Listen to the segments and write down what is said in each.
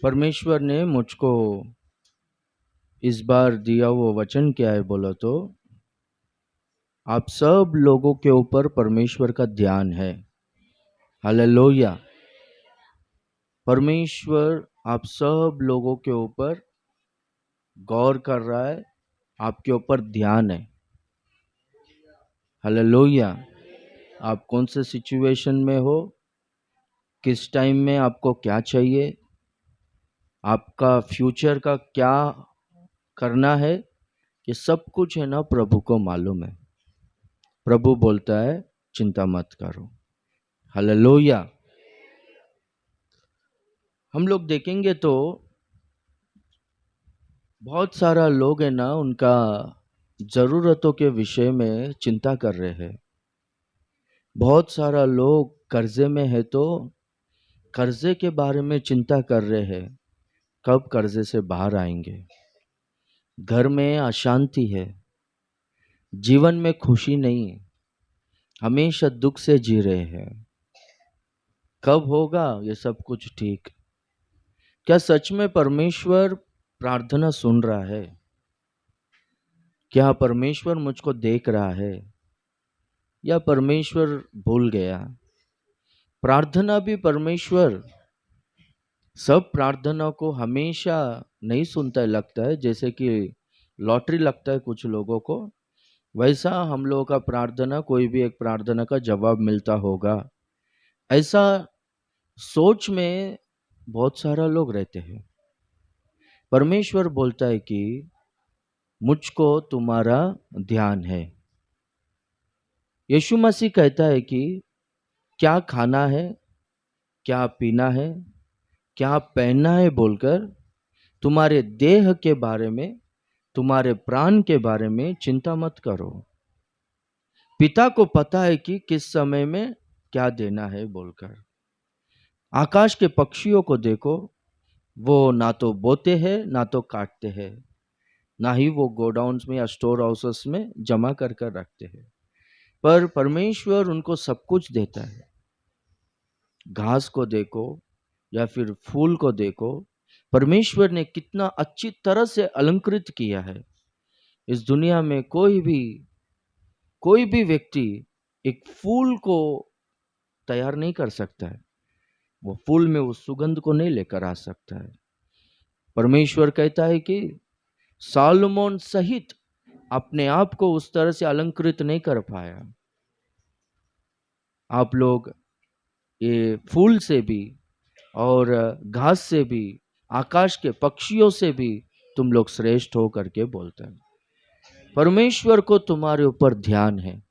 परमेश्वर ने मुझको इस बार दिया वो वचन क्या है बोला तो, आप सब लोगों के ऊपर परमेश्वर का ध्यान है। हालेलुया। परमेश्वर आप सब लोगों के ऊपर गौर कर रहा है, आपके ऊपर ध्यान है। हालेलुया। आप कौन से सिचुएशन में हो, किस टाइम में आपको क्या चाहिए, आपका फ्यूचर का क्या करना है, ये सब कुछ है ना प्रभु को मालूम है। प्रभु बोलता है चिंता मत करो। हालेलुया। हम लोग देखेंगे तो बहुत सारा लोग है ना, उनका जरूरतों के विषय में चिंता कर रहे हैं। बहुत सारा लोग कर्जे में है तो कर्जे के बारे में चिंता कर रहे हैं, कब कर्जे से बाहर आएंगे। घर में अशांति है, जीवन में खुशी नहीं है, हमेशा दुख से जी रहे हैं, कब होगा ये सब कुछ ठीक। क्या सच में परमेश्वर प्रार्थना सुन रहा है? क्या परमेश्वर मुझको देख रहा है, या परमेश्वर भूल गया? प्रार्थना भी परमेश्वर सब प्रार्थना को हमेशा नहीं सुनता है। लगता है जैसे कि लॉटरी लगता है कुछ लोगों को, वैसा हम लोगों का प्रार्थना, कोई भी एक प्रार्थना का जवाब मिलता होगा, ऐसा सोच में बहुत सारा लोग रहते हैं। परमेश्वर बोलता है कि मुझको तुम्हारा ध्यान है। यीशु मसीह कहता है कि क्या खाना है, क्या पीना है, क्या पहनना है बोलकर तुम्हारे देह के बारे में, तुम्हारे प्राण के बारे में चिंता मत करो। पिता को पता है कि किस समय में क्या देना है बोलकर। आकाश के पक्षियों को देखो, वो ना तो बोते हैं ना तो काटते हैं, ना ही वो गोडाउन्स में या स्टोर हाउसेस में जमा कर कर रखते हैं, पर परमेश्वर उनको सब कुछ देता है। घास को देखो या फिर फूल को देखो, परमेश्वर ने कितना अच्छी तरह से अलंकृत किया है। इस दुनिया में कोई भी व्यक्ति एक फूल को तैयार नहीं कर सकता है, वो फूल में उस सुगंध को नहीं लेकर आ सकता है। परमेश्वर कहता है कि सालोमोन सहित अपने आप को उस तरह से अलंकृत नहीं कर पाया। आप लोग ये फूल से भी और घास से भी, आकाश के पक्षियों से भी तुम लोग श्रेष्ठ हो करके बोलते हैं। परमेश्वर को तुम्हारे ऊपर ध्यान है।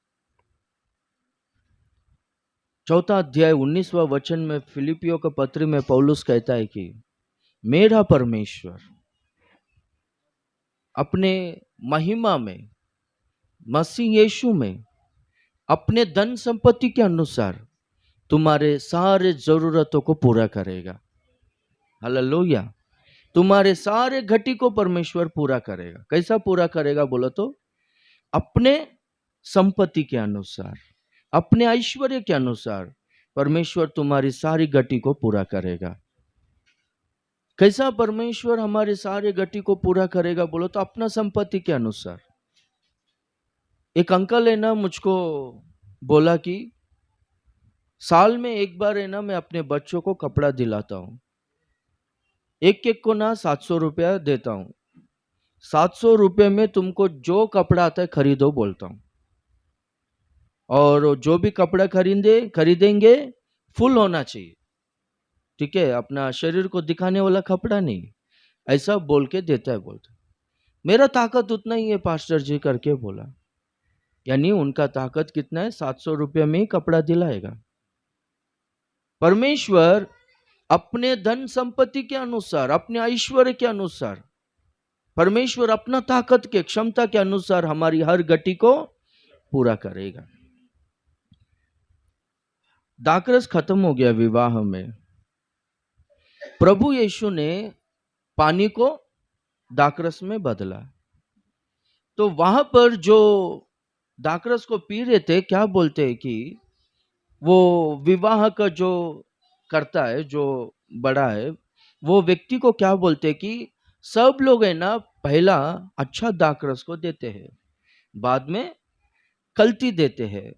4 अध्याय 19वां वचन में फिलिपियों के पत्र में पौलुस कहता है कि मेरा परमेश्वर अपने महिमा में, मसीह यीशु में, अपने धन संपत्ति के अनुसार तुम्हारे सारे जरूरतों को पूरा करेगा। हालेलुया। तुम्हारे सारे घटी को परमेश्वर पूरा करेगा। कैसा पूरा करेगा बोलो तो, अपने संपत्ति के अनुसार, अपने ऐश्वर्य के अनुसार परमेश्वर तुम्हारी सारी घटी को पूरा करेगा। कैसा परमेश्वर हमारे सारे घटी को पूरा करेगा बोलो तो, अपना संपत्ति के अनुसार। एक अंकल है ना, मुझको बोला कि साल में एक बार है ना, मैं अपने बच्चों को कपड़ा दिलाता हूं। एक एक को ना 700 रुपया देता हूं। 700 रुपये में तुमको जो कपड़ा आता है खरीदो बोलता हूं, और जो भी कपड़ा खरीदेंगे फुल होना चाहिए, ठीक है, अपना शरीर को दिखाने वाला कपड़ा नहीं, ऐसा बोल के देता है। बोलता मेरा ताकत उतना ही है पास्टर जी करके बोला। यानी उनका ताकत कितना है, 700 रुपये में ही कपड़ा दिलाएगा। परमेश्वर अपने धन संपत्ति के अनुसार, अपने ऐश्वर्य के अनुसार, परमेश्वर अपना ताकत के, क्षमता के अनुसार हमारी हर घटी को पूरा करेगा। दाखरस खत्म हो गया विवाह में, प्रभु यीशु ने पानी को दाखरस में बदला। तो वहां पर जो दाखरस को पी रहे थे, क्या बोलते हैं कि वो विवाह का जो करता है, जो बड़ा है, वो व्यक्ति को क्या बोलते कि सब लोग है ना पहला अच्छा दाखरस को देते हैं, बाद में कल्टी देते हैं,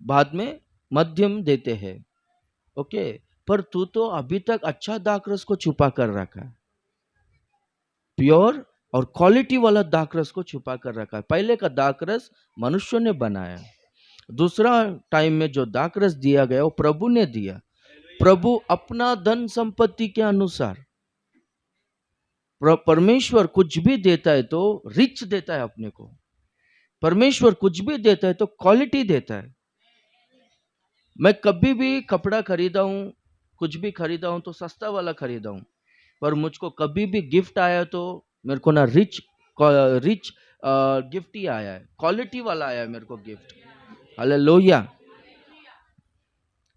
बाद में मध्यम देते हैं। ओके, पर तू तो अभी तक अच्छा दाखरस को छुपा कर रखा है, प्योर और क्वालिटी वाला दाखरस को छुपा कर रखा है। पहले का दाखरस मनुष्य ने बनाया, दूसरा टाइम में जो दाखरस दिया गया वो प्रभु ने दिया। प्रभु अपना धन संपत्ति के अनुसार, परमेश्वर कुछ भी देता है तो रिच देता है अपने को। परमेश्वर कुछ भी देता है तो क्वालिटी देता है। मैं कभी भी कपड़ा खरीदा हूं, कुछ भी खरीदा हूं तो सस्ता वाला खरीदा हूं, पर मुझको कभी भी गिफ्ट आया तो मेरे को ना रिच रिच गिफ्ट ही आया है, क्वालिटी वाला आया है मेरे को गिफ्ट। हालेलुया।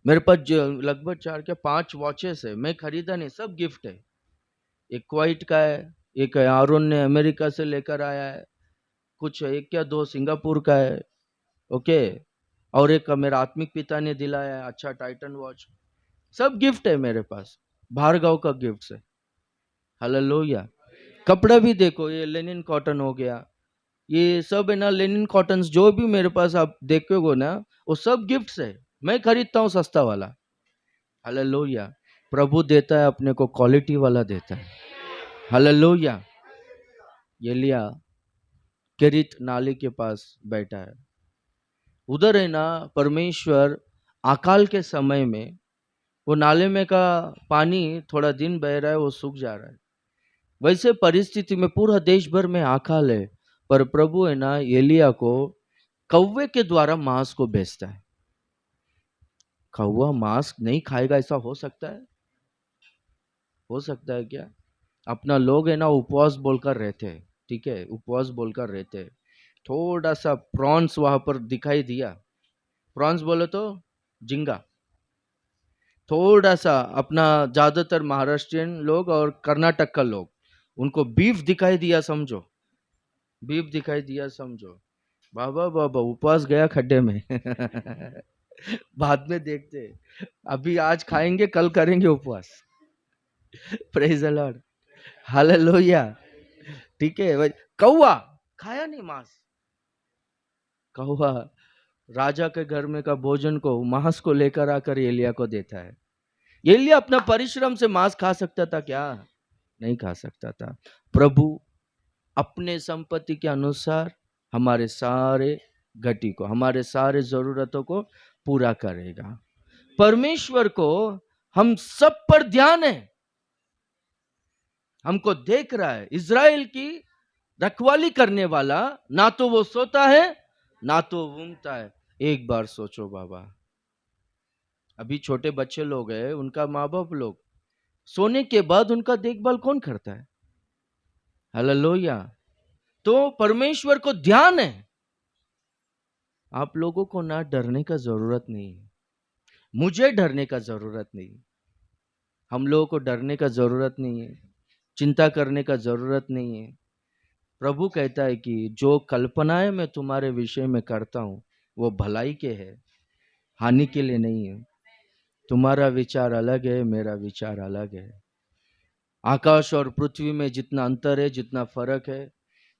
मेरे पास लगभग 4 क्या 5 वॉचेस है, मैं खरीदा नहीं, सब गिफ्ट है। एक क्वाइट का है, एक आरोन ने अमेरिका से लेकर आया है, कुछ एक क्या 2 सिंगापुर का है। ओके, और एक मेरा आत्मिक पिता ने दिलाया है अच्छा टाइटन वॉच। सब गिफ्ट है मेरे पास, भार्गव का गिफ्ट है। हालेलुया। कपड़ा भी देखो, ये लेनिन कॉटन हो गया, ये सब है ना लेनिन कॉटन, जो भी मेरे पास आप देखोगे ना वो सब गिफ्ट्स है। मैं खरीदता हूँ सस्ता वाला। हालेलुया। प्रभु देता है अपने को क्वालिटी वाला देता है। हालेलुया। एलिया केरित नाले के पास बैठा है, उधर है ना परमेश्वर अकाल के समय में वो नाले में का पानी थोड़ा दिन बह रहा है, वो सूख जा रहा है। वैसे परिस्थिति में पूरा देश भर में अकाल है, पर प्रभु है ना एलिया को कौवे के द्वारा मांस को भेजता है। कौवा मांस नहीं खाएगा ऐसा हो सकता है? हो सकता है क्या? अपना लोग है ना उपवास बोलकर रहते हैं, ठीक है, उपवास बोलकर रहते हैं। थोड़ा सा प्रॉन्स वहां पर दिखाई दिया, प्रॉन्स बोले तो झींगा, थोड़ा सा अपना ज्यादातर महाराष्ट्रियन लोग और कर्नाटक का लोग, उनको बीफ दिखाई दिया समझो, बीफ दिखाई दिया समझो, बाबा बाबा उपवास गया खड्डे में। बाद में देखते हैं। अभी आज खाएंगे कल करेंगे उपवास। Praise the Lord. हालेलुया। ठीक है भाई। कौवा खाया नहीं मांस, कौवा राजा के घर में का भोजन को मांस को लेकर आकर एलिया को देता है। एलिया अपना परिश्रम से मांस खा सकता था क्या? नहीं खा सकता था। प्रभु अपने संपत्ति के अनुसार हमारे सारे घटी को, हमारे सारे जरूरतों को पूरा करेगा। परमेश्वर को हम सब पर ध्यान है, हमको देख रहा है। इज़राइल की रखवाली करने वाला ना तो वो सोता है ना तो ऊँघता है। एक बार सोचो बाबा, अभी छोटे बच्चे लोग हैं, उनका माँ बाप लोग सोने के बाद उनका देखभाल कौन करता है? हालेलुया। तो परमेश्वर को ध्यान है। आप लोगों को ना डरने का जरूरत नहीं है, मुझे डरने का जरूरत नहीं, हम लोगों को डरने का जरूरत नहीं है, चिंता करने का जरूरत नहीं है। प्रभु कहता है कि जो कल्पनाएं मैं तुम्हारे विषय में करता हूं वो भलाई के है, हानि के लिए नहीं है। तुम्हारा विचार अलग है, मेरा विचार अलग है। आकाश और पृथ्वी में जितना अंतर है, जितना फर्क है,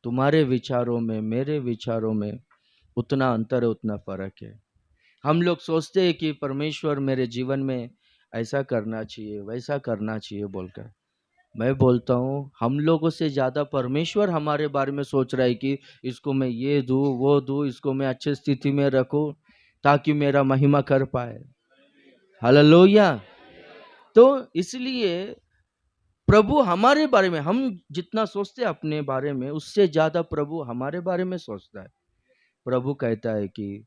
तुम्हारे विचारों में मेरे विचारों में उतना अंतर है, उतना फर्क है। हम लोग सोचते हैं कि परमेश्वर मेरे जीवन में ऐसा करना चाहिए, वैसा करना चाहिए बोलकर। मैं बोलता हूँ हम लोगों से ज्यादा परमेश्वर हमारे बारे में सोच रहा है कि इसको मैं ये दूँ वो दूँ, इसको मैं अच्छी स्थिति में रखूँ ताकि मेरा महिमा कर पाए। हालेलुया। तो इसलिए प्रभु हमारे बारे में, हम जितना सोचते हैं अपने बारे में उससे ज्यादा प्रभु हमारे बारे में सोचता है। प्रभु कहता है कि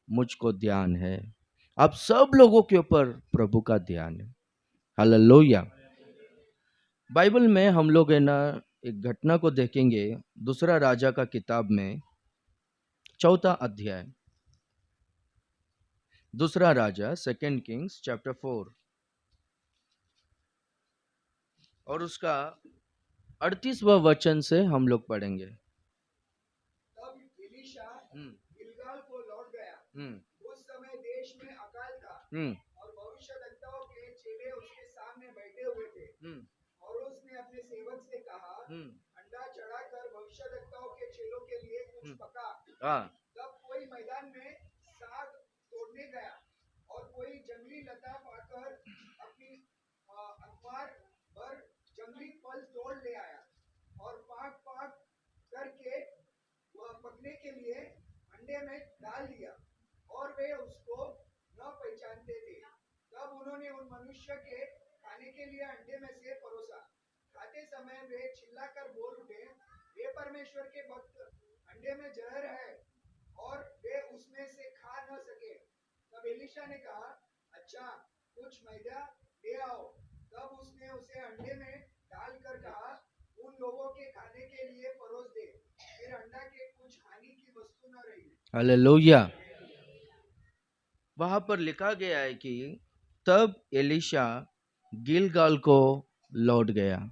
मुझको ध्यान है, अब सब लोगों के ऊपर प्रभु का ध्यान है। हालेलुया। बाइबल में हम लोग है ना एक घटना को देखेंगे, दूसरा राजा का किताब में 4 अध्याय, दूसरा राजा, सेकंड किंग्स चैप्टर 4 और उसका 38वां वचन से हम लोग पढ़ेंगे। तब एलीशा हम्म गिलगाल को लौट गया। हम्म उस समय देश में अकाल था हम्म और भविष्यद्वक्ताओं के चेले उसके सामने बैठे हुए थे। हम्म और अंडा चढ़ाकर भविष्यद्वक्ताओं के चेलों के लिए कुछ पका। हाँ तब कोई मैदान में साग तोड़ने गया और कोई जंगली लता पाकर अपनी अखबार भर जंगली फल तोड़ ले आया और पाक पाक करके वह पकने के लिए अंडे में डाल दिया और वे उसको न पहचानते थे। तब उन्होंने उन मनुष्य के खाने के लिए अंडे में से परोसा। खाते समय वे चिल्लाकर बोल उठे, हे परमेश्वर के भक्त, अंडे में जहर है और वे उसमें से खा न सके। तब एलीशा ने कहा, अच्छा कुछ मैदा ले आओ। तब उसने उसे अंडे में डालकर कहा, उन लोगों के खाने के लिए परोस दे। फिर अंडा के कुछ हानि की वस्तु न रही। हालेलुया। वहां पर लिखा गया है कि तब एलीशा गिलगाल को लौट गया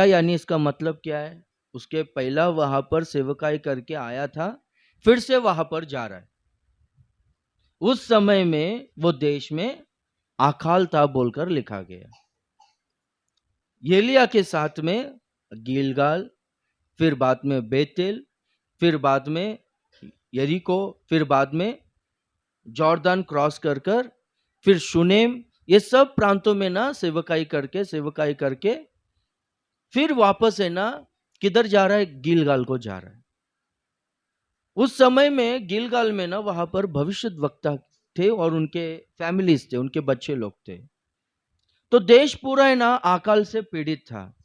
यानी इसका मतलब क्या है? उसके पहला वहां पर सेवकाई करके आया था, फिर से वहां पर जा रहा है। उस समय में वो देश में आकाल था बोलकर लिखा गया। एलिया के साथ में गिलगाल, फिर बाद में बेतेल, फिर बाद में यरीको, फिर बाद में जॉर्दान क्रॉस कर फिर शुनेम, ये सब प्रांतों में ना सेवकाई करके फिर वापस है ना किधर जा रहा है? गिलगाल को जा रहा है। उस समय में गिलगाल में ना वहां पर भविष्यद्वक्ता थे और उनके फैमिलीज थे, उनके बच्चे लोग थे। तो देश पूरा है ना अकाल से पीड़ित था।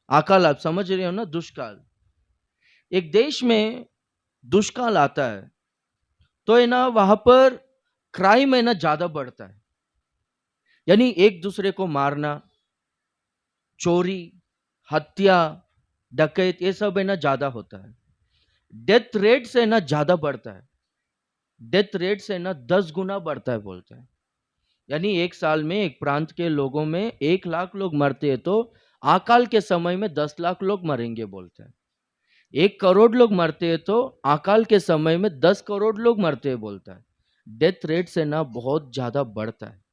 अकाल आप समझ रहे हो ना, दुष्काल। एक देश में दुष्काल आता है तो है ना वहां पर क्राइम है ना ज्यादा बढ़ता है, यानी एक दूसरे को मारना, चोरी, हत्या, डकैत, ये सब है ना ज्यादा होता है। डेथ रेट से ना ज्यादा बढ़ता है। डेथ रेट से ना 10 गुना बढ़ता है बोलते हैं। यानी एक साल में एक प्रांत के लोगों में 1 लाख लोग मरते हैं तो अकाल के समय में 10 लाख लोग मरेंगे बोलते हैं। 1 करोड़ लोग मरते हैं तो अकाल के समय में 10 करोड़ लोग मरते हैं बोलता है। डेथ रेट से ना बहुत ज्यादा बढ़ता है।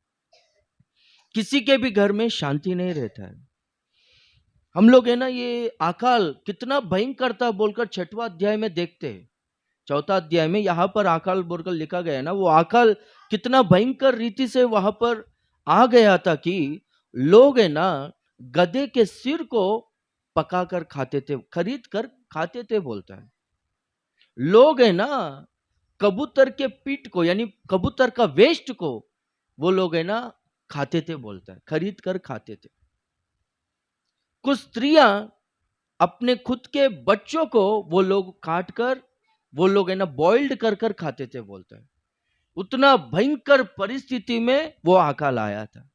किसी के भी घर में शांति नहीं रहता है। हम लोग है ना ये अकाल कितना भयंकर था बोलकर 6वां अध्याय में देखते हैं। 4था अध्याय में यहाँ पर अकाल बोलकर लिखा गया है ना, वो अकाल कितना भयंकर रीति से वहां पर आ गया था कि लोग है ना गधे के सिर को पकाकर खाते थे, खरीद कर खाते थे बोलता है। लोग है ना कबूतर के पीठ को, यानी कबूतर का वेस्ट को वो लोग है ना खाते थे बोलता है, खरीद कर खाते थे। कुछ स्त्रियां अपने खुद के बच्चों को वो लोग काट कर वो लोग है ना बॉइल्ड कर खाते थे बोलता है। उतना भयंकर परिस्थिति में वो अकाल आया था।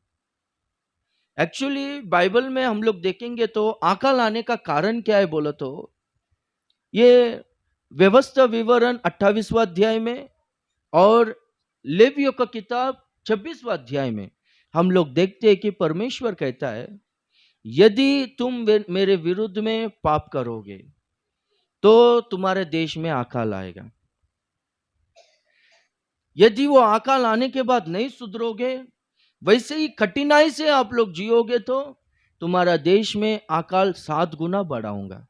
एक्चुअली बाइबल में हम लोग देखेंगे तो अकाल आने का कारण क्या है बोलो तो ये व्यवस्था विवरण 28वां अध्याय में और लेवियों का किताब 26वां अध्याय में हम लोग देखते हैं कि परमेश्वर कहता है, यदि तुम मेरे विरुद्ध में पाप करोगे तो तुम्हारे देश में अकाल आएगा। यदि वो अकाल आने के बाद नहीं सुधरोगे, वैसे ही कठिनाई से आप लोग जियोगे तो तुम्हारा देश में अकाल 7 गुना बढ़ाऊंगा।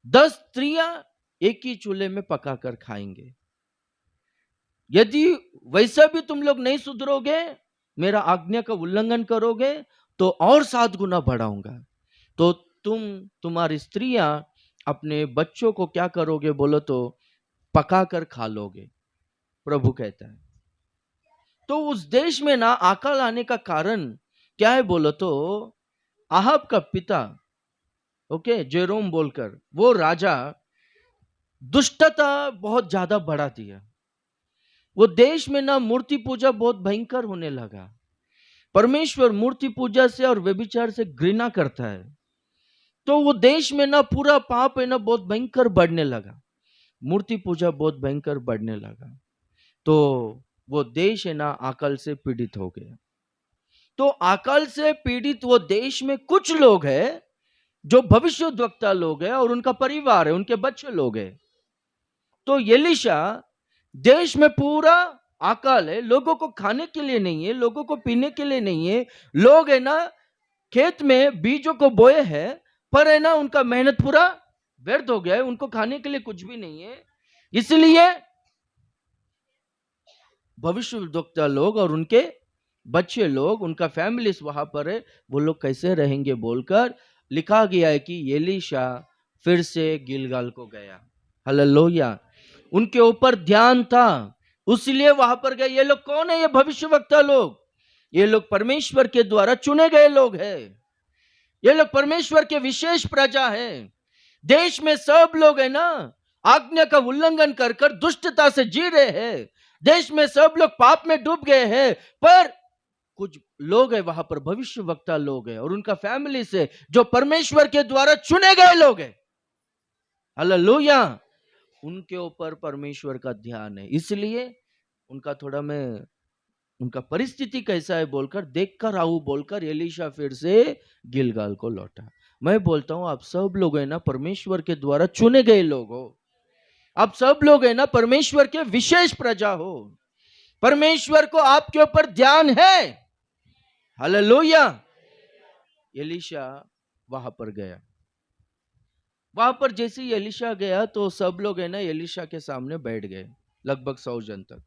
10 स्त्रियां एक ही चूल्हे में पकाकर खाएंगे। यदि वैसा भी तुम लोग नहीं सुधरोगे, मेरा आज्ञा का उल्लंघन करोगे तो और 7 गुना बढ़ाऊंगा। तो तुम्हारी स्त्रियां अपने बच्चों को क्या करोगे बोलो तो पकाकर खा लोगे, प्रभु कहता है। तो उस देश में ना अकाल आने का कारण क्या है बोलो तो आहाब का पिता, ओके, जेरोम बोलकर वो राजा दुष्टता बहुत ज्यादा बढ़ा दिया। वो देश में ना मूर्ति पूजा बहुत भयंकर होने लगा। परमेश्वर मूर्ति पूजा से और व्यभिचार से घृणा करता है। तो वो देश में ना पूरा पाप है ना बहुत भयंकर बढ़ने लगा। मूर्ति पूजा बहुत भयंकर बढ़ने लगा। तो वो देश है ना अकाल से पीड़ित हो गया। तो अकाल से पीड़ित वो देश में कुछ लोग हैं जो भविष्यद्वक्ता लोग हैं और उनका परिवार है, उनके बच्चे लोग हैं। तो एलीशा देश में पूरा अकाल है, लोगों को खाने के लिए नहीं है, लोगों को पीने के लिए नहीं है, लोग है ना खेत में बीजों को बोए हैं, पर है ना उनका मेहनत पूरा व्यर्थ हो गया है, उनको खाने के लिए कुछ भी नहीं है। इसलिए भविष्यवक्ता लोग और उनके बच्चे लोग, उनका फैमिलीज वहां पर है, वो लोग कैसे रहेंगे बोलकर लिखा गया है कि एलीशा फिर से गिलगाल को गया। हालेलुया। उनके ऊपर ध्यान था, उसलिए वहां पर गए। ये लोग कौन है? ये भविष्यवक्ता लोग, ये लोग परमेश्वर के द्वारा चुने गए लोग हैं। ये लोग परमेश्वर के विशेष प्रजा हैं। देश में सब लोग है ना आज्ञा का उल्लंघन कर कर दुष्टता से जी रहे हैं। देश में सब लोग पाप में डूब गए हैं, पर कुछ लोग है वहां पर भविष्यवक्ता लोग हैं और उनका फैमिली से जो परमेश्वर के द्वारा चुने गए लोग हैं। हालेलुया। उनके ऊपर परमेश्वर का ध्यान है, इसलिए उनका थोड़ा मैं उनका परिस्थिति कैसा है बोलकर देख कर आऊ बोलकर एलीशा फिर से गिलगाल को लौटा। मैं बोलता हूं आप सब लोग है ना परमेश्वर के द्वारा चुने गए लोग हो। आप सब लोग है ना परमेश्वर के विशेष प्रजा हो। परमेश्वर को आपके ऊपर ध्यान है। हालेलुया। एलीशा वहां पर गया। वहां पर जैसे ही एलीशा गया तो सब लोग है ना एलीशा के सामने बैठ गए, लगभग 100 जन तक।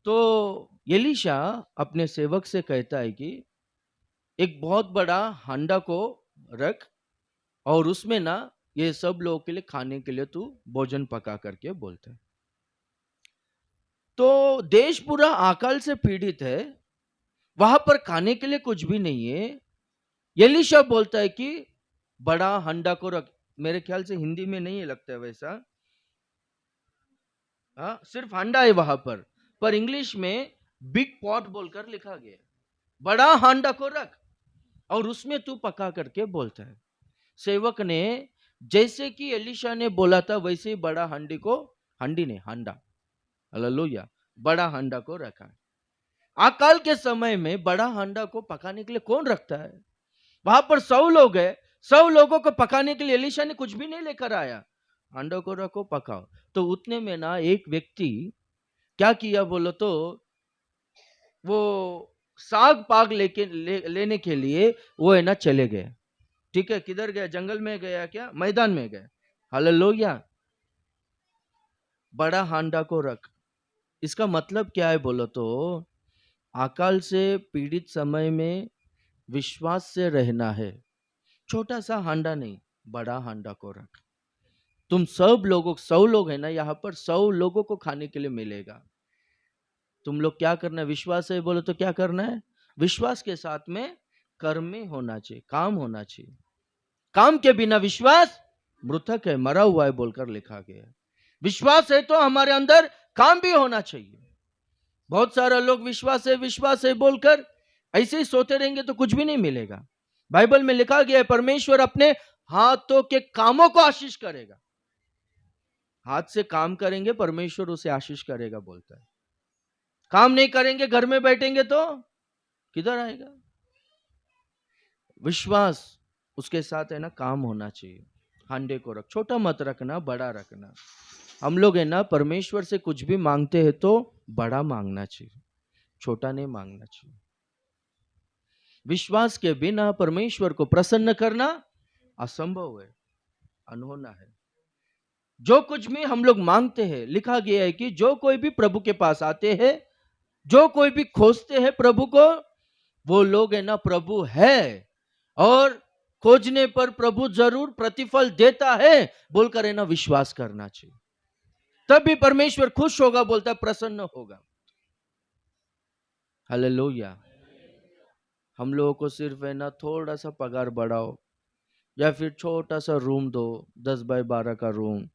तो एलीशा अपने सेवक से कहता है कि एक बहुत बड़ा हांडा को रख और उसमें ना ये सब लोगों के लिए खाने के लिए तू भोजन पका करके बोलता है। तो देश पूरा अकाल से पीड़ित है, वहां पर खाने के लिए कुछ भी नहीं है। एलीशा बोलता है कि बड़ा हांडा को रख। मेरे ख्याल से हिंदी में नहीं है, लगता है वैसा। हाँ, सिर्फ हांडा है वहां पर इंग्लिश में बिग पॉट बोलकर लिखा गया है। बड़ा हांडा को रख और उसमें तू पका करके बोलता है। सेवक ने जैसे कि एलीशा ने बोला था वैसे ही बड़ा हांडी को, हांडी ने हांडा, हालेलुया, बड़ा हांडा को रखा। अकाल के समय में बड़ा हांडा को पकाने के लिए कौन रखता है? वहां पर 100 लोग है, 100 लोगों को पकाने के लिए एलीशा ने कुछ भी नहीं लेकर आया। हांडा को रखो, पकाओ। तो उतने में ना एक व्यक्ति क्या किया बोलो तो, वो साग पाग लेने के लिए वो है ना चले गए। ठीक है, किधर गया? जंगल में गया क्या? मैदान में गया। हालेलुया। बड़ा हांडा को रख, इसका मतलब क्या है बोलो तो, अकाल से पीड़ित समय में विश्वास से रहना है। छोटा सा हांडा नहीं, बड़ा हांडा को रख। तुम सब लोगों, 100 लोग है ना यहाँ पर, 100 लोगों को खाने के लिए मिलेगा। तुम लोग क्या करना है? विश्वास है बोलो तो क्या करना है? विश्वास के साथ में कर्म में होना चाहिए, काम होना चाहिए। काम के बिना विश्वास मृतक है, मरा हुआ है बोलकर लिखा गया है। विश्वास है तो हमारे अंदर काम भी होना चाहिए। बहुत सारा लोग विश्वास है बोलकर ऐसे ही सोते रहेंगे तो कुछ भी नहीं मिलेगा। बाइबल में लिखा गया है परमेश्वर अपने हाथों के कामों को आशीष करेगा। हाथ से काम करेंगे परमेश्वर उसे आशीष करेगा बोलता है। काम नहीं करेंगे, घर में बैठेंगे तो किधर आएगा? विश्वास उसके साथ है ना काम होना चाहिए। हांडे को रख, छोटा मत रखना, बड़ा रखना। हम लोग है ना परमेश्वर से कुछ भी मांगते हैं तो बड़ा मांगना चाहिए, छोटा नहीं मांगना चाहिए। विश्वास के बिना परमेश्वर को प्रसन्न करना असंभव है, अनहोना है। जो कुछ भी हम लोग मांगते हैं, लिखा गया है कि जो कोई भी प्रभु के पास आते हैं, जो कोई भी खोजते हैं प्रभु को, वो लोग है ना प्रभु है और खोजने पर प्रभु जरूर प्रतिफल देता है बोलकर है ना विश्वास करना चाहिए। तभी परमेश्वर खुश होगा, बोलता है प्रसन्न होगा। हालेलुया। हम लोगों को सिर्फ है ना थोड़ा सा पगार बढ़ाओ, या फिर छोटा सा रूम दो, 10 बाय 12 का रूम,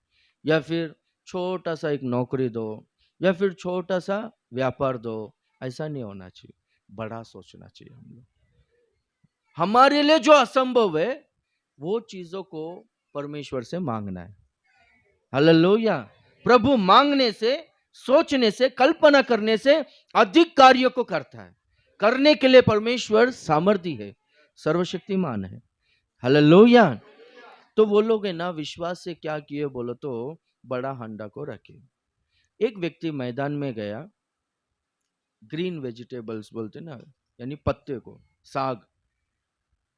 या फिर छोटा सा एक नौकरी दो, या फिर छोटा सा व्यापार दो, ऐसा नहीं होना चाहिए। बड़ा सोचना चाहिए। हम लोग, हमारे लिए जो असंभव है वो चीजों को परमेश्वर से मांगना है। हालेलुया। प्रभु मांगने से, सोचने से, कल्पना करने से अधिक कार्यों को करता है। करने के लिए परमेश्वर सामर्थी है, सर्वशक्तिमान है। हालेलुया। तो वो लोग है ना विश्वास से क्या किए बोलो तो बड़ा हांडा को रखे। एक व्यक्ति मैदान में गया, ग्रीन वेजिटेबल्स बोलते ना, यानी पत्ते को, साग,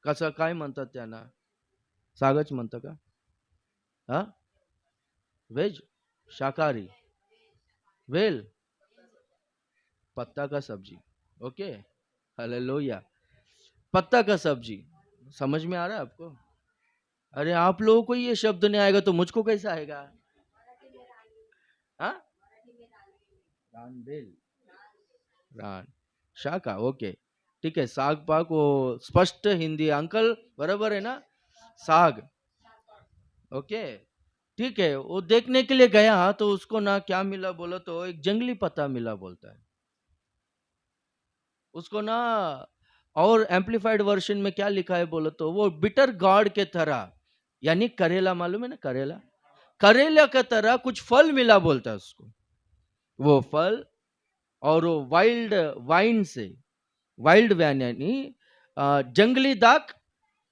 कसं काय म्हणतात त्यांना? सागच म्हणतं का? हा, वेज, शाकाहारी, वेल, पत्ता का सब्जी। Okay, hallelujah. पत्ता का सब्जी समझ में आ रहा है आपको? अरे आप लोगों को ये शब्द नहीं आएगा तो मुझको कैसा आएगा? हाँ, रान बेल, रान शाका, ओके ठीक है। साग पाक वो स्पष्ट हिंदी अंकल बराबर है ना? साग, ओके ठीक है। वो देखने के लिए गया तो उसको ना क्या मिला बोलो तो एक जंगली पत्ता मिला बोलता है उसको ना। और एम्पलीफाइड वर्जन में क्या लिखा है बोलो तो वो बिटर गॉड के तरह, यानी करेला, मालूम है ना करेला, करेला का तरह कुछ फल मिला बोलता है उसको। वो फल और वो वाइल्ड वाइन से, वाइल्ड वैन यानी जंगली दाक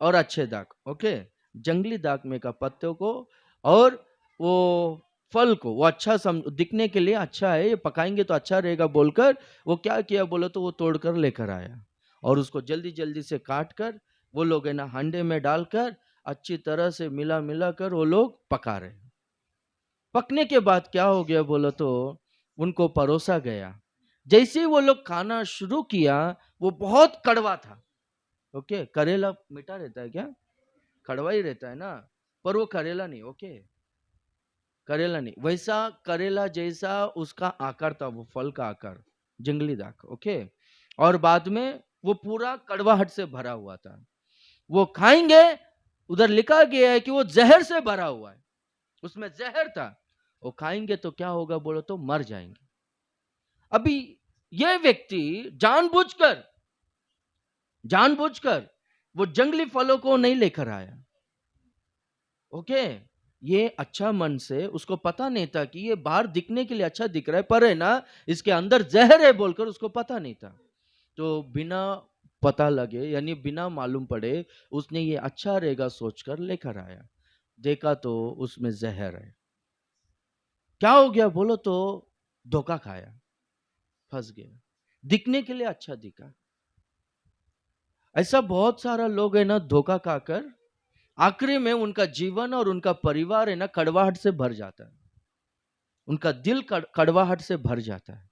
और अच्छे दाक, ओके। जंगली दाक में का पत्तों को और वो फल को वो अच्छा दिखने के लिए अच्छा है, ये पकाएंगे तो अच्छा रहेगा बोलकर वो क्या किया बोलो तो वो तोड़कर लेकर आया और उसको जल्दी जल्दी से काट कर वो लोग है ना हांडे में डालकर अच्छी तरह से मिला मिला कर वो लोग पका रहे। पकने के बाद क्या हो गया बोलो तो उनको परोसा गया। जैसे ही वो लोग खाना शुरू किया वो बहुत कड़वा था। ओके, करेला मीठा रहता है क्या? कड़वा ही रहता है ना, पर वो करेला नहीं। ओके, करेला नहीं, वैसा करेला जैसा उसका आकार था, वो फल का आकार, जंगली दाख। ओके, और बाद में वो पूरा कड़वाहट से भरा हुआ था। वो खाएंगे, उधर लिखा गया है कि वो जहर से भरा हुआ है, उसमें जहर था। वो खाएंगे तो क्या होगा बोलो तो मर जाएंगे। अभी ये व्यक्ति जानबूझकर जानबूझकर वो जंगली फलों को नहीं लेकर आया। ओके, ये अच्छा मन से, उसको पता नहीं था कि ये बाहर दिखने के लिए अच्छा दिख रहा है पर है ना इसके अंदर जहर है बोलकर उसको पता नहीं था। तो बिना पता लगे यानी बिना मालूम पड़े उसने ये अच्छा रहेगा सोचकर लेकर आया, देखा तो उसमें जहर है। क्या हो गया बोलो तो धोखा खाया, फंस गया। दिखने के लिए अच्छा दिखा। ऐसा बहुत सारा लोग है ना धोखा खाकर आखिरी में उनका जीवन और उनका परिवार है ना कड़वाहट से भर जाता है। उनका दिल कड़वाहट से भर जाता है।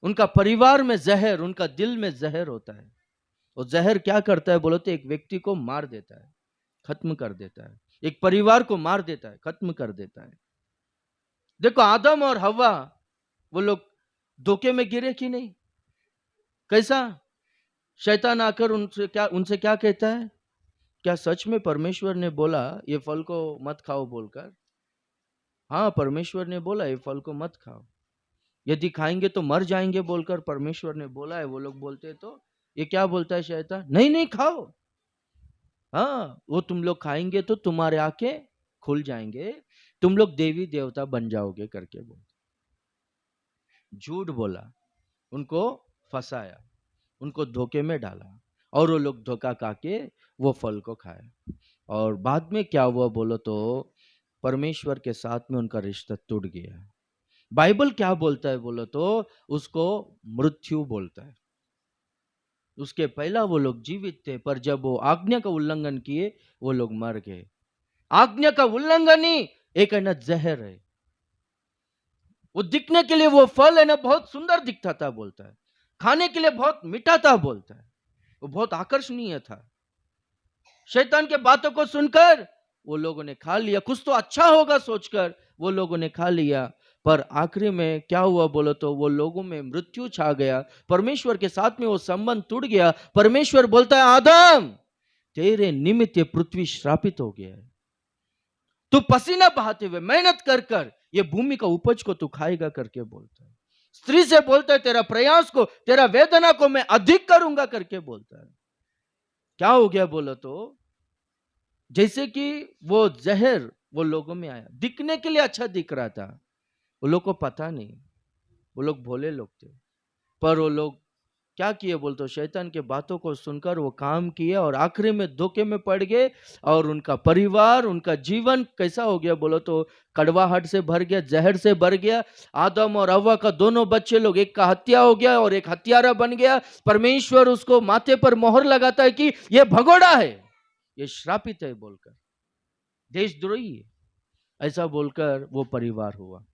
उनका परिवार में जहर, उनका दिल में जहर होता है। और जहर क्या करता है बोलो तो एक व्यक्ति को मार देता है, खत्म कर देता है, एक परिवार को मार देता है, खत्म कर देता है। देखो आदम और हव्वा वो लोग धोखे में गिरे कि नहीं? कैसा? शैतान आकर उनसे क्या कहता है? क्या सच में परमेश्वर ने बोला ये फल को मत खाओ बोलकर? हाँ, परमेश्वर ने बोला ये फल को मत खाओ, यदि खाएंगे तो मर जाएंगे बोलकर परमेश्वर ने बोला है। वो लोग बोलते तो ये क्या बोलता है शैतान? नहीं नहीं खाओ, हाँ वो तुम लोग खाएंगे तो तुम्हारे आंखें खुल जाएंगे, तुम लोग देवी देवता बन जाओगे करके बोल। झूठ बोला, उनको फंसाया, उनको धोखे में डाला और वो लोग धोखा खा के वो फल को खाए। और बाद में क्या हुआ बोलो तो परमेश्वर के साथ में उनका रिश्ता टूट गया। बाइबल क्या बोलता है बोलो तो उसको मृत्यु बोलता है। उसके पहला वो लोग जीवित थे पर जब वो आज्ञा का उल्लंघन किए वो लोग मर गए। आज्ञा का उल्लंघन ही एक है ना जहर है। वो दिखने के लिए वो फल है ना बहुत सुंदर दिखता था बोलता है, खाने के लिए बहुत मीठा था बोलता है, वो बहुत आकर्षणीय था। शैतान के बातों को सुनकर वो लोगों ने खा लिया, कुछ तो अच्छा होगा सोचकर वो लोगों ने खा लिया, पर आखिरी में क्या हुआ बोलो तो वो लोगों में मृत्यु छा गया। परमेश्वर के साथ में वो संबंध टूट गया। परमेश्वर बोलता है आदम तेरे निमित्त ये पृथ्वी श्रापित हो गया है, तू पसीना बहाते हुए मेहनत कर कर ये भूमि का उपज को तू खाएगा करके बोलता है। स्त्री से बोलता है तेरा प्रयास को, तेरा वेदना को मैं अधिक करूंगा करके बोलता है। क्या हो गया बोलो तो जैसे कि वो जहर वो लोगों में आया, दिखने के लिए अच्छा दिख रहा था, वो लोग को पता नहीं, वो लोग भोले लोग थे, पर वो लोग क्या किए बोल तो शैतान के बातों को सुनकर वो काम किए और आखिरी में धोखे में पड़ गए और उनका परिवार, उनका जीवन कैसा हो गया बोलो तो कड़वाहट से भर गया, जहर से भर गया। आदम और हव्वा का दोनों बच्चे लोग, एक का हत्या हो गया और एक हत्यारा बन गया। परमेश्वर उसको माथे पर मोहर लगाता है कि ये भगोड़ा है, ये श्रापित है बोलकर, देशद्रोही है, ऐसा बोलकर वो परिवार हुआ।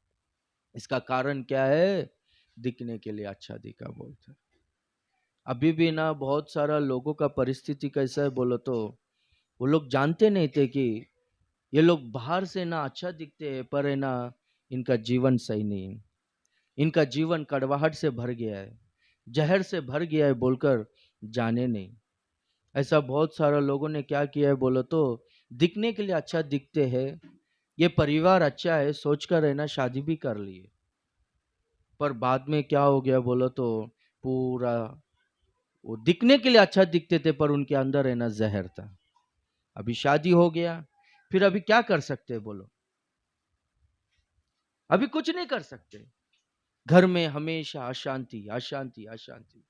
इसका कारण क्या है? दिखने के लिए अच्छा दिखा बोलते। अभी भी ना बहुत सारा लोगों का परिस्थिति कैसा है बोलो तो वो लोग जानते नहीं थे कि ये लोग बाहर से ना अच्छा दिखते हैं पर है ना इनका जीवन सही नहीं है, इनका जीवन कड़वाहट से भर गया है, जहर से भर गया है बोलकर जाने नहीं। ऐसा बहुत सारा लोगों ने क्या किया है बोलो तो दिखने के लिए अच्छा दिखते हैं, ये परिवार अच्छा है सोचकर है ना शादी भी कर लिए, पर बाद में क्या हो गया बोलो तो पूरा वो दिखने के लिए अच्छा दिखते थे पर उनके अंदर है ना जहर था। अभी शादी हो गया, फिर अभी क्या कर सकते हैं बोलो? अभी कुछ नहीं कर सकते। घर में हमेशा अशांति अशांति अशांति।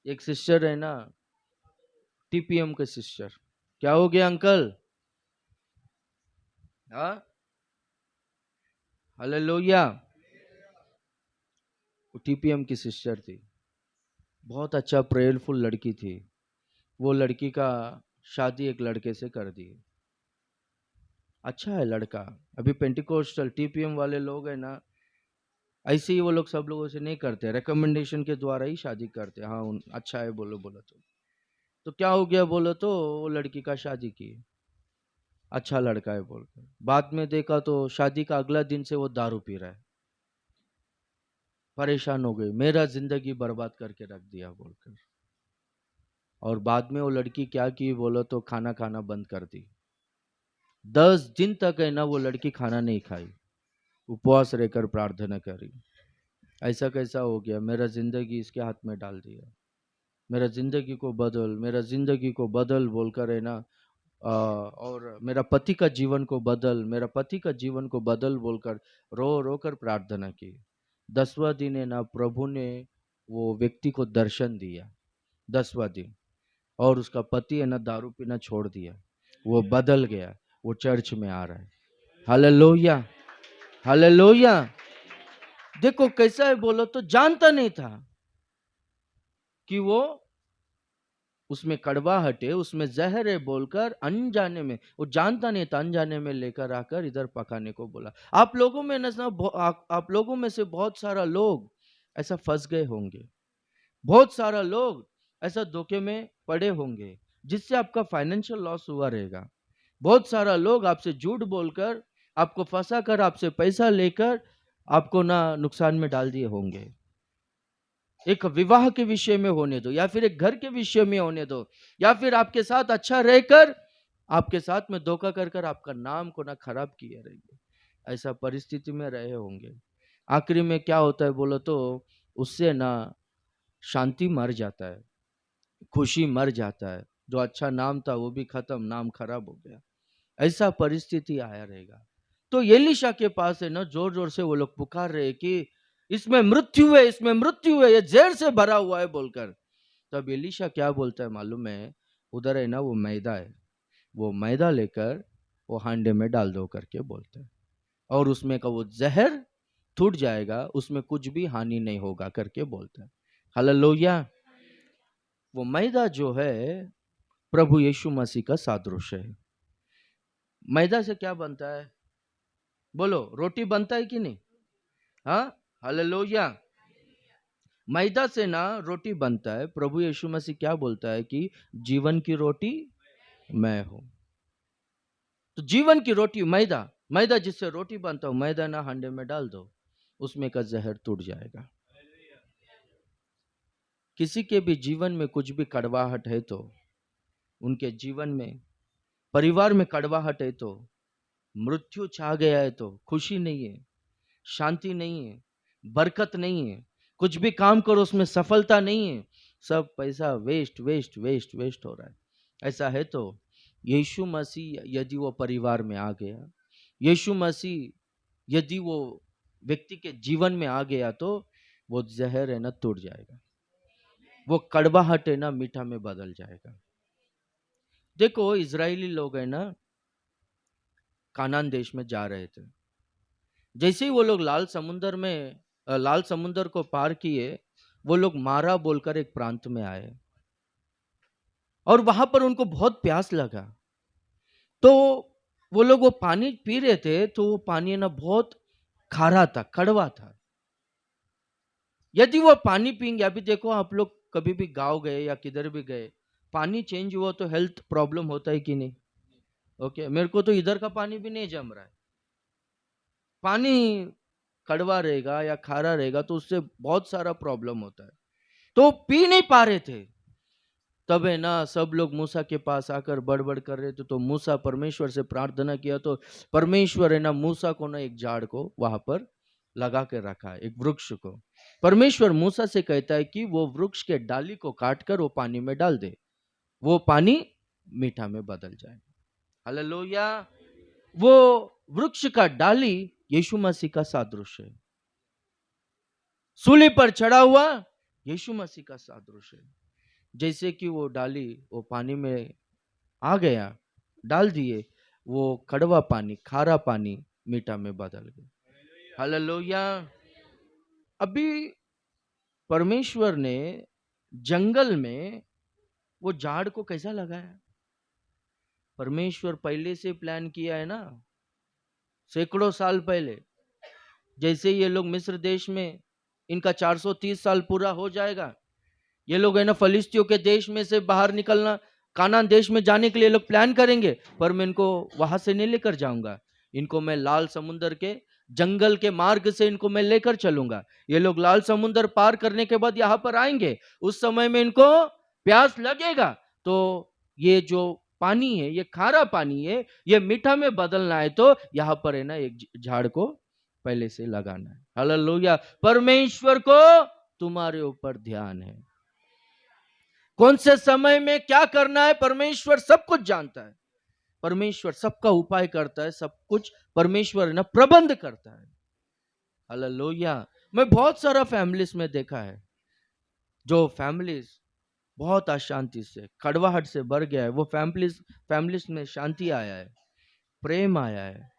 एक सिस्टर है ना, टीपीएम के सिस्टर, क्या हो गया अंकल? हाँ, हालेलुया। वो टीपीएम की सिस्टर थी, बहुत अच्छा प्रेयरफुल लड़की थी। वो लड़की का शादी एक लड़के से कर दी। अच्छा है लड़का। अभी पेंटिकोस्टल टीपीएम वाले लोग है ना, ऐसे ही वो लोग सब लोगों से नहीं करते, रिकमेंडेशन के द्वारा ही शादी करते। हाँ अच्छा है बोलो बोलो तो क्या हो गया बोलो तो वो लड़की का शादी की, अच्छा लड़का है बोलकर। बाद में देखा तो शादी का अगला दिन से वो दारू पी रहा है। परेशान हो गई, मेरा जिंदगी बर्बाद करके रख दिया बोलकर। और बाद में वो लड़की क्या की बोलो तो खाना खाना बंद कर दी। 10 दिन तक है ना वो लड़की खाना नहीं खाई, उपवास रहकर प्रार्थना करी। ऐसा कैसा हो गया? मेरा जिंदगी इसके हाथ में डाल दिया, मेरा जिंदगी को बदल, मेरा जिंदगी को बदल बोलकर है ना और मेरा पति का जीवन को बदल, मेरा पति का जीवन को बदल बोलकर रो रो कर प्रार्थना की। 10वां दिन है ना प्रभु ने वो व्यक्ति को दर्शन दिया, 10वां दिन, और उसका पति है ना दारू पीना छोड़ दिया, वो बदल गया, वो चर्च में आ रहा है। Hallelujah, hallelujah. देखो कैसा है बोलो तो जानता नहीं था कि वो उसमें कड़वाहट है, उसमें जहर है बोलकर अनजाने में, वो जानता नहीं था, अनजाने में लेकर आकर इधर पकाने को बोला। आप लोगों में ना आप लोगों में से बहुत सारा लोग ऐसा फंस गए होंगे, बहुत सारा लोग ऐसा धोखे में पड़े होंगे जिससे आपका फाइनेंशियल लॉस हुआ रहेगा। बहुत सारा लोग आपसे झूठ बोलकर, आपको फंसा कर, आपसे पैसा लेकर आपको ना नुकसान में डाल दिए होंगे। एक विवाह के विषय में होने दो, या फिर एक घर के विषय में होने दो, या फिर आपके साथ अच्छा रहकर आपके साथ में धोखा कर कर आपका नाम को ना खराब किए रहेंगे। ऐसा परिस्थिति में रहे होंगे। आखिरी में क्या होता है बोलो तो उससे ना शांति मर जाता है, खुशी मर जाता है, जो अच्छा नाम था वो भी खत्म, नाम खराब हो गया। ऐसा परिस्थिति आया रहेगा। तो एलीशा के पास है ना जोर जोर से वो लोग पुकार रहे कि इसमें मृत्यु है, इसमें मृत्यु है, ये जहर से भरा हुआ है बोलकर। तब एलीशा क्या बोलता है मालूम है? उधर है ना वो मैदा है, वो मैदा लेकर वो हांडे में डाल दो करके बोलता है, और उसमें का वो जहर टूट जाएगा, उसमें कुछ भी हानि नहीं होगा करके बोलता है। हालेलुया। वो मैदा जो है प्रभु यीशु मसीह का सादृश्य है। मैदा से क्या बनता है बोलो? रोटी बनता है कि नहीं? हाँ, हालेलुया। मैदा से ना रोटी बनता है। प्रभु यीशु मसीह क्या बोलता है कि जीवन की रोटी मैं हूं। तो जीवन की रोटी मैदा, मैदा जिससे रोटी बनता हो, मैदा ना हांडे में डाल दो, उसमें का जहर टूट जाएगा। किसी के भी जीवन में कुछ भी कड़वाहट है तो, उनके जीवन में, परिवार में कड़वाहट है तो, मृत्यु छा गया है तो, खुशी नहीं है, शांति नहीं है, बरकत नहीं है, कुछ भी काम करो उसमें सफलता नहीं है, सब पैसा वेस्ट वेस्ट वेस्ट वेस्ट हो रहा है। ऐसा है तो यीशु मसीह यदि वो परिवार में आ गया, यीशु मसीह यदि वो व्यक्ति के जीवन में आ गया तो वो जहर है ना टूट जाएगा, वो कड़वाहट है ना मीठा में बदल जाएगा। देखो इजरायली लोग है ना कानान देश में जा रहे थे। जैसे ही वो लोग लाल समुंदर को पार किए, वो लोग मारा बोलकर एक प्रांत में आए और वहां पर उनको बहुत प्यास लगा। तो वो लोग वो पानी पी रहे थे, तो वो पानी ना बहुत खारा था, कड़वा था। यदि वो पानी पिएंगे, अभी देखो आप लोग कभी भी गांव गए या किधर भी गए, पानी चेंज हुआ तो हेल्थ प्रॉब्लम होता है कि नहीं? ओके, मेरे को तो इधर का पानी भी नहीं जम रहा है। पानी कड़वा रहेगा या खारा रहेगा तो उससे बहुत सारा प्रॉब्लम होता है। तो पी नहीं पा रहे थे। तब है ना सब लोग मूसा के पास आकर बड़बड़ कर रहे थे। तो मूसा परमेश्वर से प्रार्थना किया, तो परमेश्वर है ना मूसा को ना एक झाड़ को वहां पर लगा के रखा है, एक वृक्ष को। परमेश्वर मूसा से कहता है कि वो वृक्ष के डाली को काटकर वो पानी में डाल दे, वो पानी मीठा में बदल जाए। हालेलुया। वो वृक्ष का डाली यीशु मसीह का सादृश्य है। सूली पर चढ़ा हुआ यीशु मसीह का सादृश्य है। जैसे कि वो डाली वो पानी में आ गया, डाल दिए, वो कड़वा पानी खारा पानी मीठा में बदल गया। हालेलुया। अभी परमेश्वर ने जंगल में वो झाड़ को कैसा लगाया? परमेश्वर पहले से प्लान किया है ना, सैकड़ों साल पहले। जैसे ये लोग मिस्र देश में, इनका 430 साल पूरा हो जाएगा, ये लोग है ना फलिस्तियों के देश में से बाहर निकलना, कानान देश में जाने के लिए लोग प्लान करेंगे, पर मैं इनको वहां से नहीं लेकर जाऊंगा। इनको मैं लाल समुंदर के जंगल के मार्ग से इनको मैं लेकर चलूंगा। ये लोग लाल समुंदर पार करने के बाद यहाँ पर आएंगे, उस समय में इनको प्यास लगेगा। तो ये जो पानी है, ये खारा पानी है, ये मीठा में बदलना है, तो यहाँ पर है ना एक झाड़ को पहले से लगाना है। हालेलुया। परमेश्वर को तुम्हारे ऊपर ध्यान है, कौन से समय में क्या करना है परमेश्वर सब कुछ जानता है। परमेश्वर सबका उपाय करता है, सब कुछ परमेश्वर ना प्रबंध करता है। हालेलुया। मैं बहुत सारा फैमिलीज में देखा है, जो फैमिलीज बहुत अशांति से, कड़वाहट से भर गया है, वो फैमिलीज में शांति आया है, प्रेम आया है,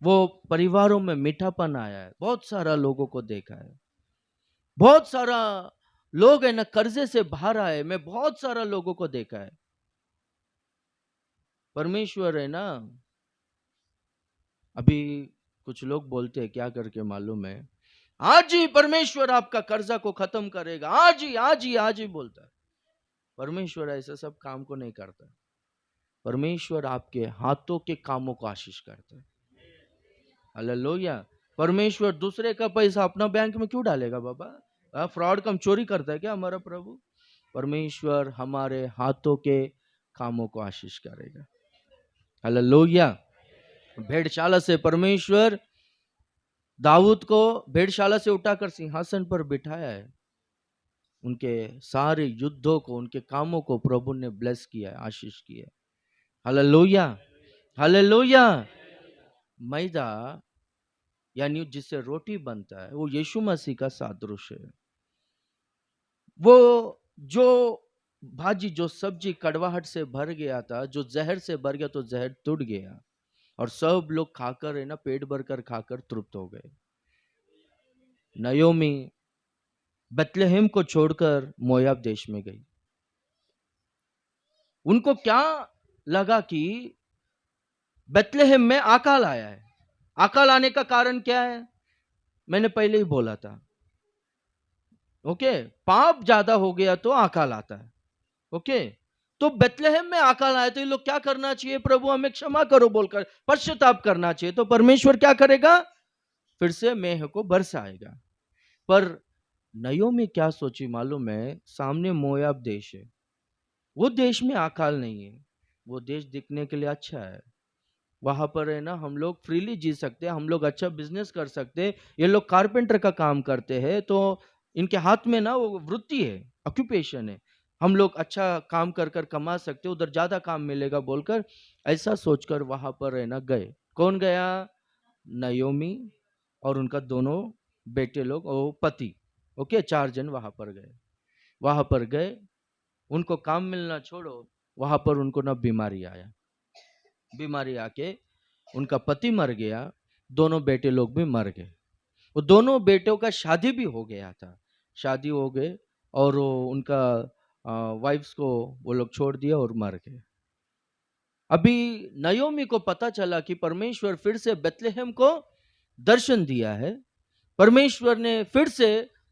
वो परिवारों में मीठापन आया है। बहुत सारा लोगों को देखा है, बहुत सारा लोग है ना कर्जे से बाहर आए, मैं बहुत सारा लोगों को देखा है। परमेश्वर है ना, अभी कुछ लोग बोलते हैं क्या करके मालूम है, आज ही परमेश्वर आपका कर्जा को खत्म करेगा, आज ही आज ही आज ही बोलता है। परमेश्वर ऐसा सब काम को नहीं करता। परमेश्वर आपके हाथों के कामों को आशीष करता है। हालेलुया। परमेश्वर दूसरे का पैसा अपना बैंक में क्यों डालेगा बाबा? फ्रॉड कम चोरी करता है क्या हमारा प्रभु? परमेश्वर हमारे हाथों के कामों को आशीष करेगा। हालेलुया। भेड़शाला से परमेश्वर दाऊद को भेड़शाला से उठाकर सिंहासन पर बिठाया है। उनके सारे युद्धों को, उनके कामों को प्रभु ने ब्लेस किया है, आशीष किया है। हालेलुया। हालेलुया। मैदा यानी जिससे रोटी बनता है, वो यीशु मसीह का सादृश्य है। वो जो भाजी, जो सब्जी कड़वाहट से भर गया था, जो जहर से भर गया, तो जहर टूट गया और सब लोग खाकर है ना पेट भरकर खाकर तृप्त हो गए। नयोमी बेथलेहेम को छोड़कर मोयाब देश में गई। उनको क्या लगा कि बेथलेहेम में अकाल आया है। अकाल आने का कारण क्या है? मैंने पहले ही बोला था। ओके, पाप ज्यादा हो गया तो अकाल आता है। ओके, तो बेथलेहेम में अकाल आया तो ये लोग क्या करना चाहिए? प्रभु हमें क्षमा करो बोलकर पश्चाताप करना चाहिए। तो परमेश्वर क्या करेगा? फिर से मेह को बरसाएगा। पर नयोमी क्या सोची मालूम है? सामने मोयाब देश है, वो देश में अकाल नहीं है, वो देश दिखने के लिए अच्छा है, वहां पर है ना हम लोग फ्रीली जी सकते हैं, हम लोग अच्छा बिजनेस कर सकते हैं। ये लोग कारपेंटर का काम करते हैं, तो इनके हाथ में ना वो वृत्ति है, ऑक्यूपेशन है, हम लोग अच्छा काम कर कर कमा सकते, उधर ज्यादा काम मिलेगा बोलकर ऐसा सोचकर वहां पर है ना गए। कौन गया? नयोमी और उनका दोनों बेटे लोग और पति। ओके, 4 जन वहां पर गए। वहां पर गए, उनको काम मिलना छोड़ो, वहां पर उनको ना बीमारी आया, बीमारी आके उनका पति मर गया, दोनों बेटे लोग भी मर गए। वो दोनों बेटों का शादी भी हो गया था, शादी हो गए और वो उनका वाइफ्स को वो लोग छोड़ दिया और मर गए। अभी नयोमी को पता चला कि परमेश्वर फिर से बेथलेहेम को दर्शन दिया है, परमेश्वर ने फिर से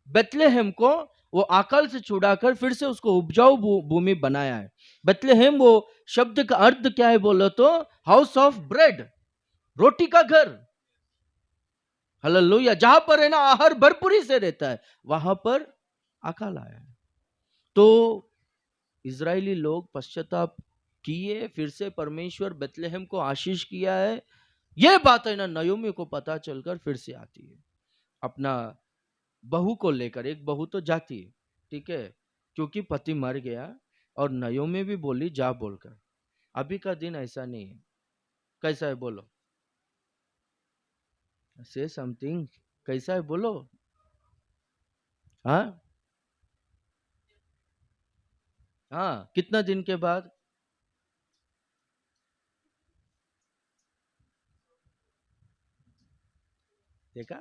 बेथलेहेम को वो अकाल से छुड़ाकर फिर से उसको उपजाऊ भूमि बनाया है। बेथलेहेम वो शब्द का अर्थ क्या है बोलो तो हाउस ऑफ ब्रेड, रोटी का घर। हालेलुया। जहां पर है ना आहार भरपूरी से रहता है, वहां पर अकाल आया है। तो इजरायली लोग पश्चाताप किए, फिर से परमेश्वर बेथलेहेम को आशीष किया है। यह बात है ना नयोमी को पता चलकर फिर से आती है, अपना बहू को लेकर। एक बहू तो जाती है, ठीक है, क्योंकि पति मर गया, और नयोमी भी बोली जा बोलकर। अभी का दिन ऐसा नहीं है। कैसा है बोलो, से समथिंग, कैसा है बोलो। हाँ हाँ, कितना दिन के बाद? देखा,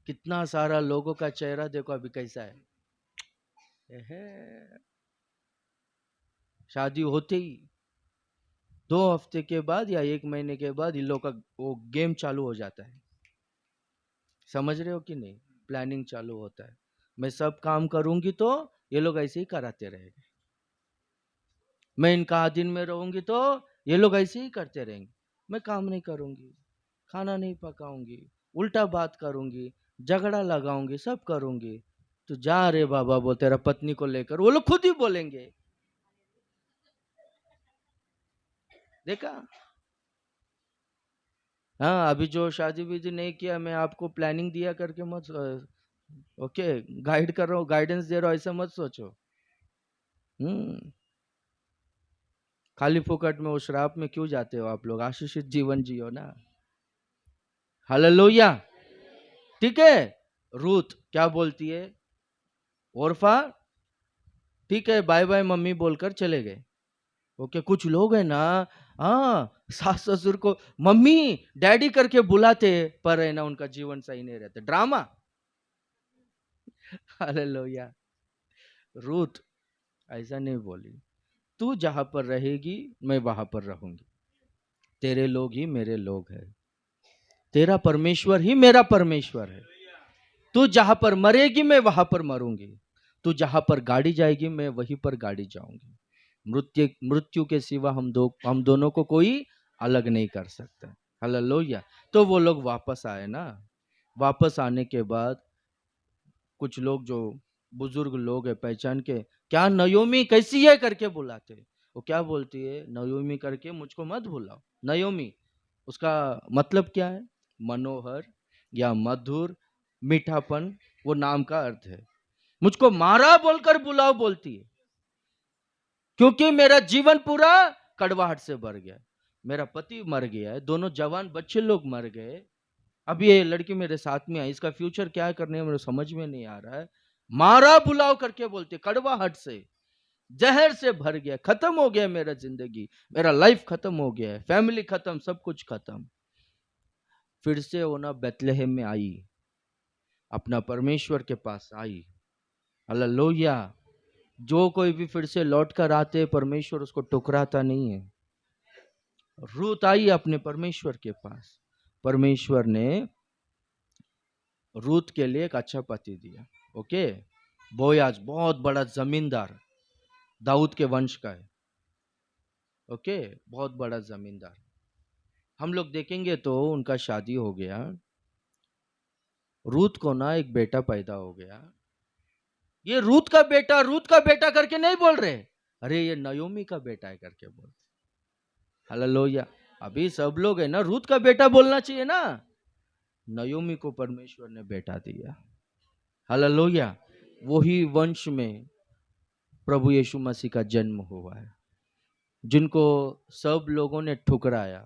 कितना सारा लोगों का चेहरा देखो अभी कैसा है। एहे, शादी होते ही 2 हफ्ते के बाद या 1 महीने के बाद इन लोग का वो गेम चालू हो जाता है। समझ रहे हो कि नहीं? प्लानिंग चालू होता है, मैं सब काम करूंगी तो ये लोग ऐसे ही कराते रहेंगे, मैं इनका दिन में रहूंगी तो ये लोग ऐसे ही करते रहेंगे, मैं काम नहीं करूंगी, खाना नहीं पकाऊंगी, उल्टा बात करूंगी, झगड़ा लगाऊंगी, सब करूंगी। तो जा रे बाबा, वो तेरा पत्नी को लेकर वो लोग खुद ही बोलेंगे। देखा? हाँ, अभी जो शादी विधि नहीं किया, मैं आपको प्लानिंग दिया करके मत ओके, गाइड कर रहा हूँ, गाइडेंस दे रहा हूँ, ऐसा मत सोचो। खाली फुकट में उस श्राप में क्यों जाते हो आप लोग? आशीषित जीवन जियो ना। हालेलुया। ठीक है। रूथ क्या बोलती है? ओरफा, ठीक है, बाय बाय मम्मी बोलकर चले गए। ओके, कुछ लोग है ना, हाँ, सास ससुर को मम्मी डैडी करके बुलाते, पर है ना उनका जीवन सही नहीं रहता, ड्रामा। हालेलुया। रूथ ऐसा नहीं बोली, तू जहां पर रहेगी मैं वहां पर रहूंगी, तेरे लोग ही मेरे लोग हैं, तेरा परमेश्वर ही मेरा परमेश्वर है। तू जहां पर मरेगी मैं वहां पर मरूंगी, तू जहां पर गाड़ी जाएगी मैं वहीं पर गाड़ी जाऊंगी। मृत्यु के सिवा हम दोनों को कोई अलग नहीं कर सकता। हालेलुया। तो वो लोग वापस आए ना, वापस आने के बाद कुछ लोग जो बुजुर्ग लोग है पहचान के, क्या नयोमी कैसी है करके बुलाते। वो क्या बोलती है? नयोमी करके मुझको मत बुलाओ। नयोमी उसका मतलब क्या है? मनोहर या मधुर, मीठापन, वो नाम का अर्थ है। मुझको मारा बोलकर बुलाओ बोलती है, क्योंकि मेरा जीवन पूरा कड़वाहट से भर गया, मेरा पति मर गया है, दोनों जवान बच्चे लोग मर गए, अब ये लड़की मेरे साथ में आई, इसका फ्यूचर क्या करने है मेरे समझ में नहीं आ रहा है। मारा बुलाओ करके बोलते, कड़वाहट से, जहर से भर गया, खत्म हो गया मेरा जिंदगी, मेरा लाइफ खत्म हो गया है, फैमिली खत्म, सब कुछ खत्म। फिर से वो ना बेथलेहेम में आई, अपना परमेश्वर के पास आई। हालेलुया। जो कोई भी फिर से लौट कर आते, परमेश्वर उसको टुकराता नहीं है। रूत आई अपने परमेश्वर के पास, परमेश्वर ने रूत के लिए एक अच्छा पति दिया। ओके, बोयाज बहुत बड़ा जमींदार, दाऊद के वंश का है। ओके, बहुत बड़ा जमींदार। हम लोग देखेंगे तो उनका शादी हो गया, रूत को ना एक बेटा पैदा हो गया। ये रूत का बेटा करके नहीं बोल रहे, अरे ये नयोमी का बेटा है करके बोलते। हालेलुया। अभी सब लोग है ना रूत का बेटा बोलना चाहिए ना, नयोमी को परमेश्वर ने बेटा दिया। हालेलुया। वही वंश में प्रभु यीशु मसीह का जन्म हुआ है, जिनको सब लोगों ने ठुकराया,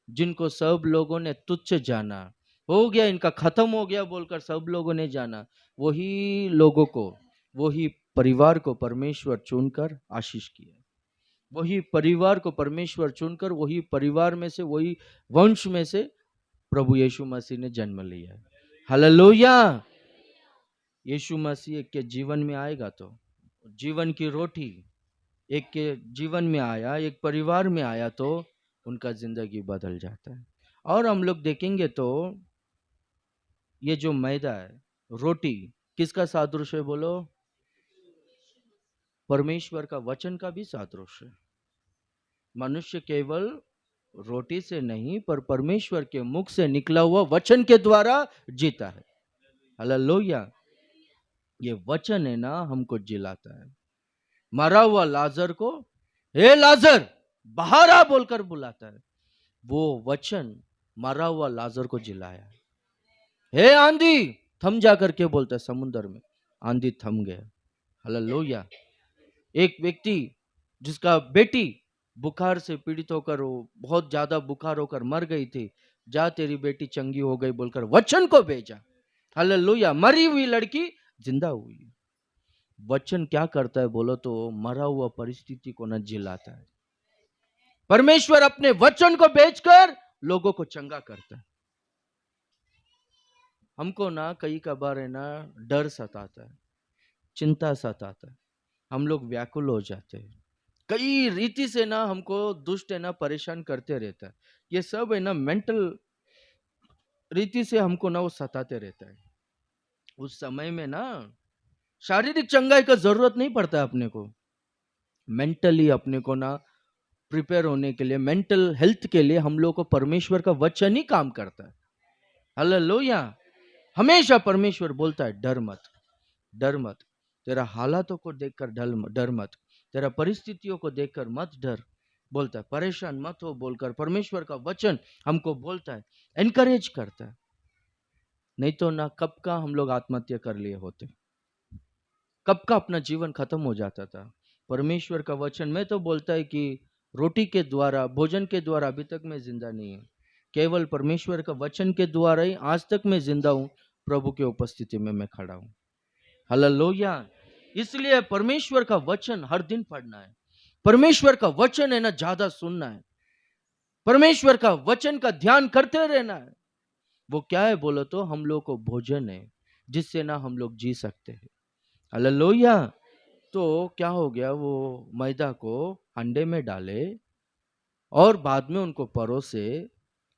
जिनको सब लोगों ने तुच्छ जाना, हो गया इनका खत्म हो गया बोलकर सब लोगों ने जाना, वही लोगों को, वही परिवार को परमेश्वर चुनकर आशीष किया। वही परिवार को परमेश्वर चुनकर वही परिवार में से, वही वंश में से प्रभु यीशु मसीह ने जन्म लिया है। हालेलुया। यीशु मसीह एक के जीवन में आएगा तो जीवन की रोटी एक के जीवन में आया, एक परिवार में आया तो उनका जिंदगी बदल जाता है। और हम लोग देखेंगे तो ये जो मैदा है, रोटी, किसका सादृश्य है बोलो? परमेश्वर का वचन का भी सादृश्य है। मनुष्य केवल रोटी से नहीं पर परमेश्वर के मुख से निकला हुआ वचन के द्वारा जीता है। हालेलुया। ये वचन है ना हमको जिलाता है। मरा हुआ लाजर को हे लाजर बाहर आ बोलकर बुलाता है। वो वचन मरा हुआ लाजर को जिलाया। हे आंधी थम जा करके बोलता है समुद्र में, आंधी थम गया। हालेलुया। एक व्यक्ति जिसका बेटी बुखार से पीड़ित होकर, वो बहुत ज्यादा बुखार होकर मर गई थी, जा तेरी बेटी चंगी हो गई बोलकर वचन को भेजा। हालेलुया। मरी हुई लड़की जिंदा हुई। वचन क्या करता है बोलो तो मरा हुआ परिस्थिति को न जिलाता है। परमेश्वर अपने वचन को भेजकर लोगों को चंगा करता है। हमको ना कई कबार है ना डर सताता है, चिंता सताता है, हम लोग व्याकुल हो जाते हैं। कई रीति से ना हमको दुष्ट है ना परेशान करते रहता है। ये सब है ना मेंटल रीति से हमको ना वो सताते रहता है। उस समय में ना शारीरिक चंगाई का जरूरत नहीं पड़ता है अपने को। मेंटली अपने को ना प्रिपेयर होने के लिए, मेंटल हेल्थ के लिए हम लोग को परमेश्वर का वचन ही काम करता है। हालेलुया। हमेशा परमेश्वर बोलता है डर मत, डर मत। तेरा हालातों को देखकर डर मत, तेरा परिस्थितियों को देखकर मत डर। बोलता है परेशान मत हो बोलकर परमेश्वर का वचन हमको बोलता है, एनकरेज करता है। नहीं तो ना कब का हम लोग आत्महत्या कर लिए होते, कब का अपना जीवन खत्म हो जाता था। परमेश्वर का वचन में तो बोलता है कि रोटी के द्वारा, भोजन के द्वारा अभी तक मैं जिंदा नहीं हूं, केवल परमेश्वर का वचन के द्वारा ही आज तक मैं जिंदा हूं, प्रभु की उपस्थिति में मैं खड़ा हूं। हालेलुया। इसलिए परमेश्वर का वचन हर दिन पढ़ना है। परमेश्वर का वचन है ना ज्यादा सुनना है। परमेश्वर का वचन का ध्यान करते रहना है। वो क्या है बोलो तो हम लोग को भोजन है जिससे ना हम लोग जी सकते हैं। हालेलुया। तो क्या हो गया, वो मैदा को अंडे में डाले और बाद में उनको परोसे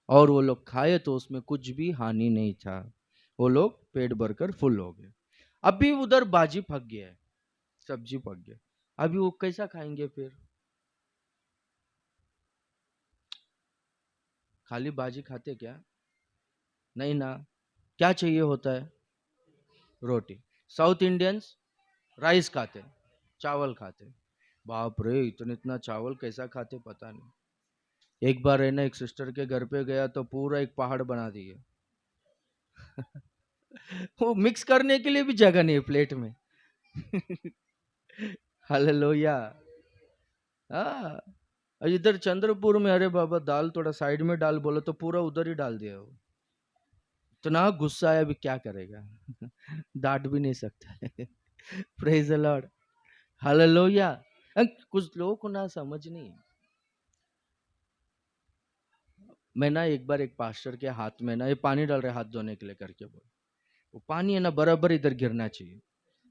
और वो लोग खाए तो उसमें कुछ भी हानि नहीं था। वो लोग पेट भरकर फुल हो गए। अभी उधर बाजी पक गया है, सब्जी पक गया, अभी वो कैसा खाएंगे फिर? खाली बाजी खाते क्या? नहीं ना। क्या चाहिए होता है? रोटी। साउथ इंडियंस राइस खाते, चावल खाते। बाप रे, इतना चावल कैसा खाते पता नहीं। एक बार है ना एक सिस्टर के घर पे गया तो पूरा एक पहाड़ बना दिए। वो मिक्स करने के लिए भी जगह नहीं है प्लेट में। हालेलुया। हाँ। और इधर चंद्रपुर में अरे बाबा दाल थोड़ा साइड में डाल बोलो तो पूरा उधर ही डाल दिया वो। इतना गुस्सा है, अभी क्या करेगा। डांट भी नहीं सकता है। Praise the Lord. हालेलुया। कुछ लोगों को ना समझ नहीं है। मैं ना एक बार एक पास्टर के हाथ में ना ये पानी डाल रहे हाथ धोने के लिए करके बोल, वो पानी है ना बराबर इधर गिरना चाहिए।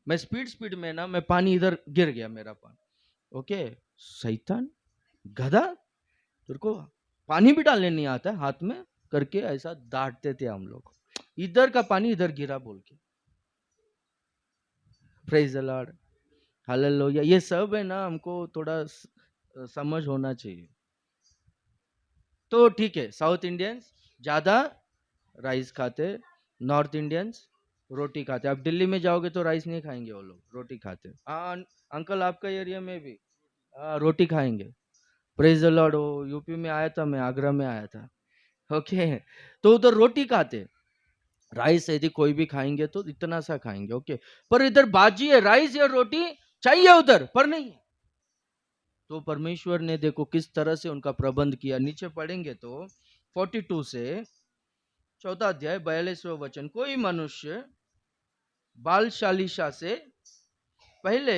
मैं स्पीड में ना मैं पानी इधर गिर गया मेरा पानी। ओके शैतान गधा, तेरे को पानी भी डालने नहीं आता हाथ में करके ऐसा डांटते थे हम लोग। इधर का पानी इधर गिरा बोल के। Praise the Lord. हालेलुया। ये सब है ना हमको थोड़ा समझ होना चाहिए। तो ठीक है, साउथ इंडियंस ज्यादा राइस खाते, नॉर्थ इंडियंस रोटी खाते। आप दिल्ली में जाओगे तो राइस नहीं खाएंगे, वो लोग रोटी खाते। अंकल आपका एरिया में भी रोटी खाएंगे। Praise the Lord. वो यूपी में आया था, मैं आगरा में आया था। ओके तो उधर रोटी खाते, राइस यदि कोई भी खाएंगे तो इतना सा खाएंगे। ओके पर इधर बाजी है, राइस या रोटी चाहिए उधर पर नहीं। तो परमेश्वर ने देखो किस तरह से उनका प्रबंध किया। नीचे पढ़ेंगे तो 42 से 4 अध्याय 42वां वचन, कोई मनुष्य बालशालीशा से पहले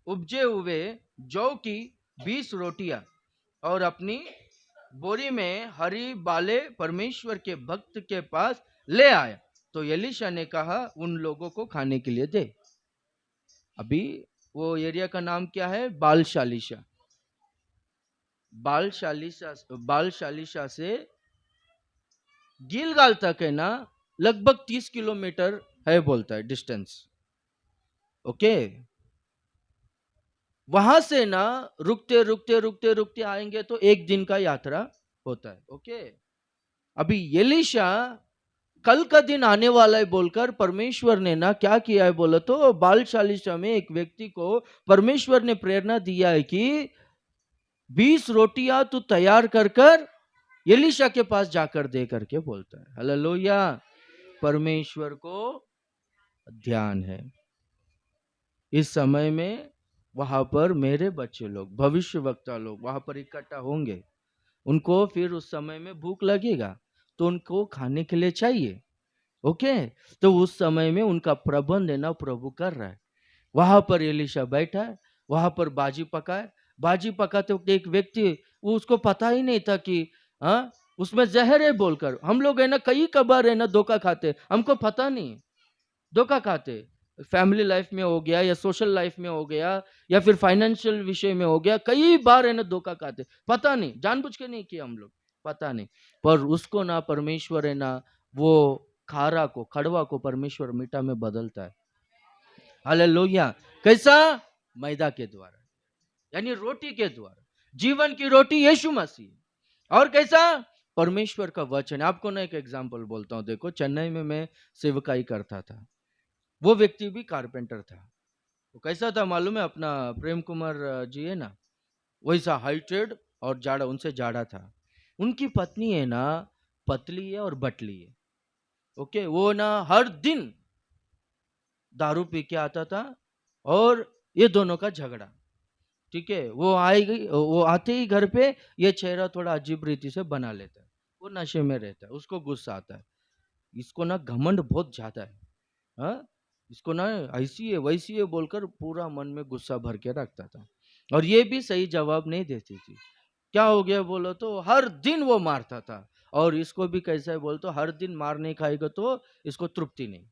उपजे हुए जौ की 20 रोटियां और अपनी बोरी में हरी बाले परमेश्वर के भक्त के पास ले आया। तो एलीशा ने कहा, उन लोगों को खाने के लिए दे। अभी वो एरिया का नाम क्या है? बाल शालीशा। बाल शालीशा से गिलगाल तक है ना, लगभग 30 किलोमीटर है बोलता है डिस्टेंस। ओके, वहां से ना रुकते रुकते रुकते रुकते आएंगे तो एक दिन का यात्रा होता है। ओके, अभी एलीशा कल का दिन आने वाला है बोलकर परमेश्वर ने ना क्या किया है बोला तो बाल शालीशा में एक व्यक्ति को परमेश्वर ने प्रेरणा दिया है कि 20 रोटियां तू तैयार कर कर एलीशा के पास जाकर दे करके बोलता है। हालेलुया, परमेश्वर को ध्यान है। इस समय में वहां पर मेरे बच्चे लोग, भविष्यवक्ता लोग वहां पर इकट्ठा होंगे। उनको फिर उस समय में भूख लगेगा तो उनको खाने के लिए चाहिए। ओके, तो उस समय में उनका प्रबंध है ना प्रभु कर रहा है। वहां पर एलीशा बैठा है, वहां पर बाजी पकाए। बाजी पकाते वक्त एक व्यक्ति, वो उसको पता ही नहीं था कि हाँ उसमें जहर है बोलकर। हम लोग है ना कई कबार है ना धोखा खाते, हमको पता नहीं, धोखा खाते। फैमिली लाइफ में हो गया या सोशल लाइफ में हो गया या फिर फाइनेंशियल विषय में हो गया, कई बार है ना धोखा खाते, पता नहीं, जानबूझ के नहीं किया हम लोग, पता नहीं। पर उसको ना परमेश्वर है ना वो खारा को, कड़वा को परमेश्वर मीठा में बदलता है। हालेलुया, कैसा? मैदा के द्वारा, यानी रोटी के द्वारा। जीवन की रोटी यीशु मसीह। और कैसा? परमेश्वर का वचन। आपको ना एक एग्जांपल बोलता हूं। देखो, चेन्नई में मैं सेवकाई करता था। वो व्यक्ति भी कारपेंटर था। वो कैसा था मालूम है? अपना प्रेम कुमार जी है ना, वैसा हाइटेड और जाड़ा, उनसे जाड़ा था। उनकी पत्नी है ना पतली है और बटली है। ओके, वो ना हर दिन दारू पी के आता था और ये दोनों का झगड़ा। ठीक है, वो आते ही घर पे ये चेहरा थोड़ा अजीब रीति से बना लेता है। वो नशे में रहता है, उसको गुस्सा आता है। इसको ना घमंड बहुत ज्यादा है। हाँ, इसको ना ऐसी है वैसी है बोलकर पूरा मन में गुस्सा भर के रखता था। और ये भी सही जवाब नहीं देती थी। क्या हो गया बोलो तो हर दिन वो मारता था। और इसको भी कैसा है बोल तो हर दिन मार नहीं खाएगा तो इसको तृप्ति नहीं।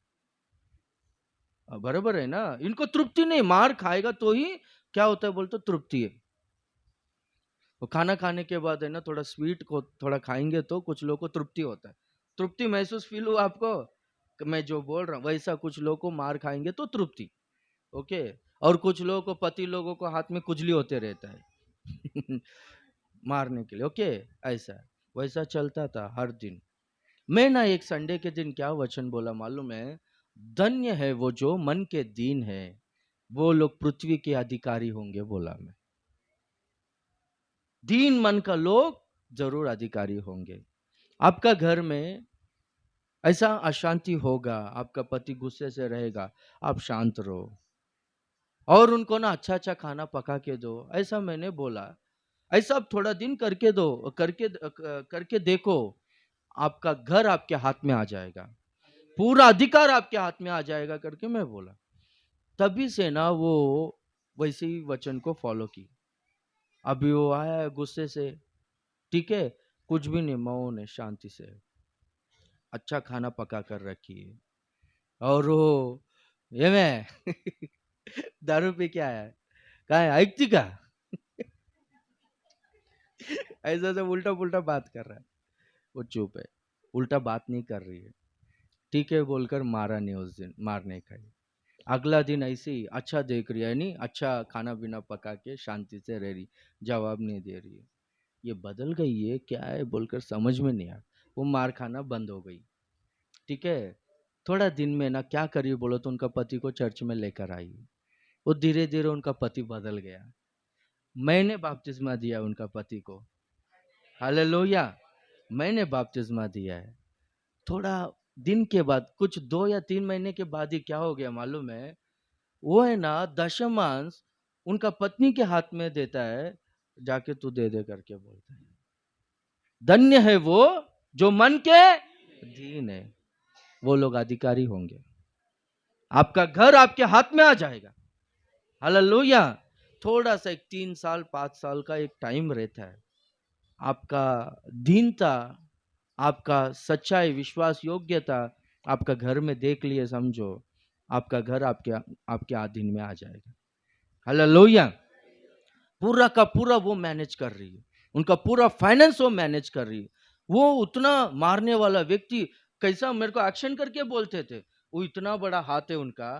बराबर है ना, इनको तृप्ति नहीं, मार खाएगा तो ही क्या होता है बोलते तृप्ति है। वो खाना खाने के बाद है ना थोड़ा स्वीट को थोड़ा खाएंगे तो कुछ लोगों को तृप्ति होता है। तृप्ति महसूस फील हुआ आपको? मैं जो बोल रहा हूँ वैसा कुछ लोगों को मार खाएंगे तो तृप्ति। ओके, और कुछ लोगों को, पति लोगों को हाथ में कुजली होते रहता है मारने के लिए। ओके, ऐसा वैसा चलता था हर दिन। मैं ना एक संडे के दिन क्या वचन बोला मालूम है? धन्य है वो जो मन के दीन है, वो लोग पृथ्वी के अधिकारी होंगे बोला मैं। दीन मन का लोग जरूर अधिकारी होंगे। आपका घर में ऐसा अशांति होगा, आपका पति गुस्से से रहेगा, आप शांत रहो और उनको ना अच्छा अच्छा खाना पका के दो। ऐसा मैंने बोला। ऐसा आप थोड़ा दिन करके दो, करके देखो, आपका घर आपके हाथ में आ जाएगा, पूरा अधिकार आपके हाथ में आ जाएगा करके मैं बोला। तभी से ना वो वैसे ही वचन को फॉलो की। अभी वो आया है गुस्से से, ठीक है, कुछ भी नहीं, मौन है, शांति से अच्छा खाना पका कर रखी है। और वो ये मैं दारू पी के आया है, कहा है ऐकती का ऐसा सब उल्टा पुल्टा बात कर रहा है। वो चुप है, उल्टा बात नहीं कर रही है, ठीक है बोलकर मारा नहीं उस दिन, मार नहीं खाई। अगला दिन ऐसे ही अच्छा देख रही है, नहीं अच्छा खाना पीना पका के शांति से रह रही, जवाब नहीं दे रही है। ये बदल गई है क्या है बोलकर समझ में नहीं आया। वो मार खाना बंद हो गई। ठीक है, थोड़ा दिन में ना क्या करी बोलो तो उनका पति को चर्च में लेकर आई। वो धीरे धीरे उनका पति बदल गया। मैंने बपतिस्मा दिया उनका पति को। हालेलुया, मैंने बपतिस्मा दिया है। थोड़ा दिन के बाद, कुछ 2 या 3 महीने के बाद ही क्या हो गया मालूम है? वो है ना दशमांश उनका पत्नी के हाथ में देता है, जाके तू दे दे करके बोलता है। धन्य है वो जो मन के दीन है, वो लोग अधिकारी होंगे। आपका घर आपके हाथ में आ जाएगा। हालेलुया। थोड़ा सा एक 3 साल 5 साल का एक टाइम रहता है। आपका दीनता, आपका सच्चाई, विश्वास योग्यता आपका घर में देख लिए समझो, आपका घर आपके अधीन में आ जाएगा। हालेलुया। पूरा का पूरा वो मैनेज कर रही है, उनका पूरा फाइनेंस वो मैनेज कर रही है। वो उतना मारने वाला व्यक्ति कैसा मेरे को एक्शन करके बोलते थे, वो इतना बड़ा हाथ है उनका,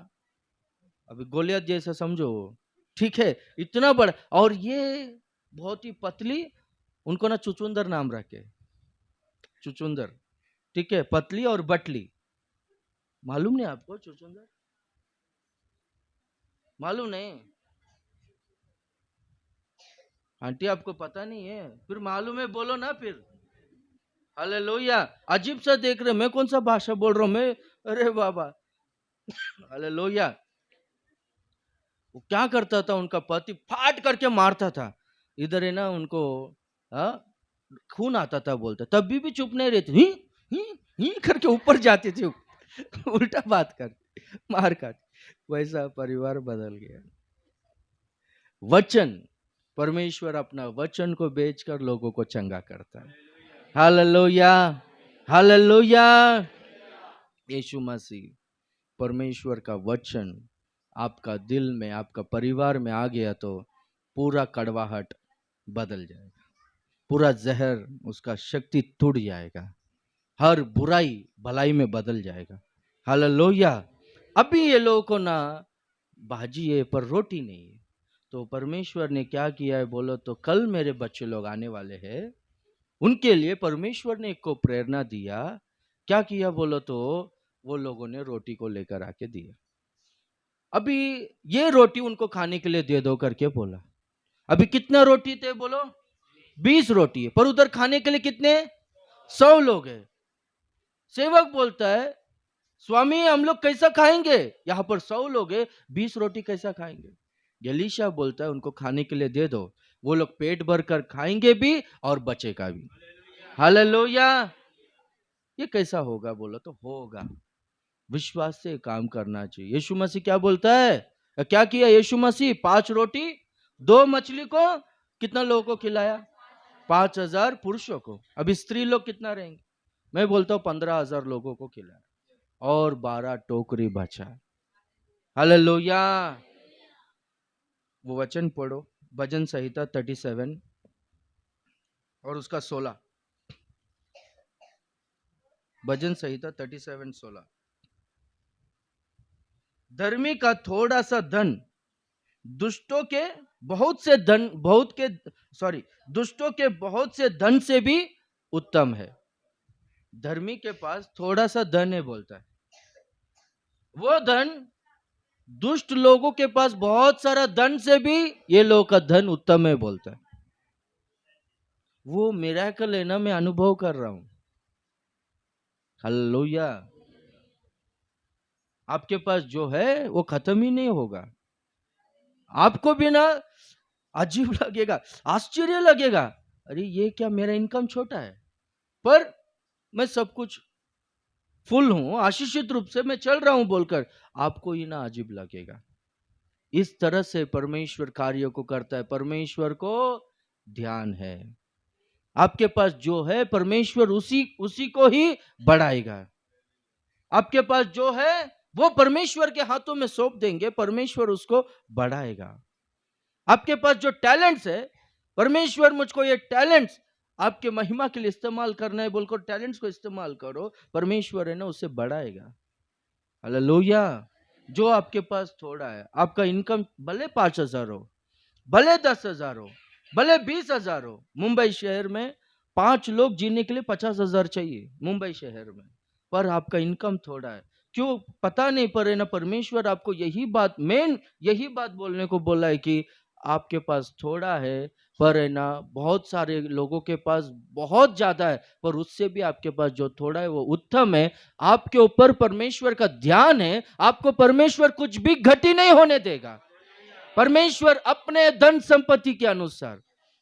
अभी गोलियत जैसा समझो वो, ठीक है, इतना बड़ा। और ये बहुत ही पतली, उनको ना चुचुंदर नाम रखे, चुचुंदर, ठीक है, पतली और बटली। मालूम नहीं आपको चुचुंदर? मालूम नहीं? आंटी आपको पता नहीं है? फिर मालूम है बोलो ना फिर। हालेलुया। अजीब सा देख रहे, मैं कौन सा भाषा बोल रहा हूं मैं? अरे बाबा, हालेलुया। वो क्या करता था, उनका पति फाट करके मारता था, इधर है ना उनको खून आता था, बोलता तब भी चुप नहीं रहते, ही करके ऊपर जाते थे, उल्टा बात कर, मार काट। वैसा परिवार बदल गया। वचन, परमेश्वर अपना वचन को बेचकर लोगों को चंगा करता है। Hallelujah, hallelujah. यीशु मसीह, परमेश्वर का वचन आपका दिल में, आपका परिवार में आ गया तो पूरा कड़वाहट बदल जाएगा, पूरा जहर उसका शक्ति टूट जाएगा, हर बुराई भलाई में बदल जाएगा। हालेलुया। अभी ये लोगों को ना भाजी है पर रोटी नहीं है, तो परमेश्वर ने क्या किया है बोलो तो, कल मेरे बच्चे लोग आने वाले हैं, उनके लिए परमेश्वर ने एक को प्रेरणा दिया। क्या किया बोलो तो, वो लोगों ने रोटी को लेकर आके दिया। अभी ये रोटी उनको खाने के लिए दे दो करके बोला। अभी कितना रोटी थे बोलो? 20 रोटी है, पर उधर खाने के लिए कितने? 100 लोग हैं। सेवक बोलता है, स्वामी हम लोग कैसा खाएंगे, यहां पर 100 लोग हैं, 20 रोटी कैसा खाएंगे? एलीशा बोलता है उनको खाने के लिए दे दो, वो लोग पेट भर कर खाएंगे भी और बचेगा भी। हालेलुया। ये कैसा होगा बोलो तो? होगा, विश्वास से काम करना चाहिए। यीशु मसीह क्या बोलता है, क्या किया यीशु मसीह? 5 रोटी 2 मछली को कितना लोगों को खिलाया? 5,000 पुरुषों को। अभी स्त्री लोग कितना रहेंगे? मैं बोलता हूँ 15,000 लोगों को खिलाया और 12 टोकरी बचा। हालेलुया। वो वचन पढ़ो, भजन संहिता 37 और उसका 16। भजन संहिता 37:16। धर्मी का थोड़ा सा धन दुष्टों के बहुत से धन, दुष्टों के बहुत से धन से भी उत्तम है। धर्मी के पास थोड़ा सा धन है बोलता है, वो धन दुष्ट लोगों के पास बहुत सारा धन से भी ये लोगों का धन उत्तम है बोलता है। वो मिरेकल है ना, मैं अनुभव कर रहा हूं। हालेलुया। आपके पास जो है वो खत्म ही नहीं होगा। आपको भी ना अजीब लगेगा, आश्चर्य लगेगा, अरे ये क्या, मेरा इनकम छोटा है पर मैं सब कुछ फुल हूं, आशीषित रूप से मैं चल रहा हूं बोलकर आपको ही ना अजीब लगेगा। इस तरह से परमेश्वर कार्य को करता है। परमेश्वर को ध्यान है, आपके पास जो है परमेश्वर उसी को ही बढ़ाएगा। आपके पास जो है वो परमेश्वर के हाथों में सौंप देंगे, परमेश्वर उसको बढ़ाएगा। आपके पास जो टैलेंट्स है, परमेश्वर मुझको ये टैलेंट्स आपके महिमा के लिए इस्तेमाल करना है बोलकर टैलेंट्स को इस्तेमाल करो, परमेश्वर है ना उसे बढ़ाएगा। हालेलुया। जो आपके पास थोड़ा है, आपका इनकम भले 5,000 हो, भले 10,000 हो, भले 20,000 हो। मुंबई शहर में 5 लोग जीने के लिए 50,000 चाहिए मुंबई शहर में, पर आपका इनकम थोड़ा है, क्यों पता नहीं, पर है ना परमेश्वर आपको यही बात बोलने को बोला है कि आपके पास थोड़ा है, पर है ना बहुत सारे लोगों के पास बहुत ज्यादा है, पर उससे भी आपके पास जो थोड़ा है वो उत्तम है। आपके ऊपर परमेश्वर का ध्यान है, आपको परमेश्वर कुछ भी घटी नहीं होने देगा। परमेश्वर अपने धन संपत्ति के अनुसार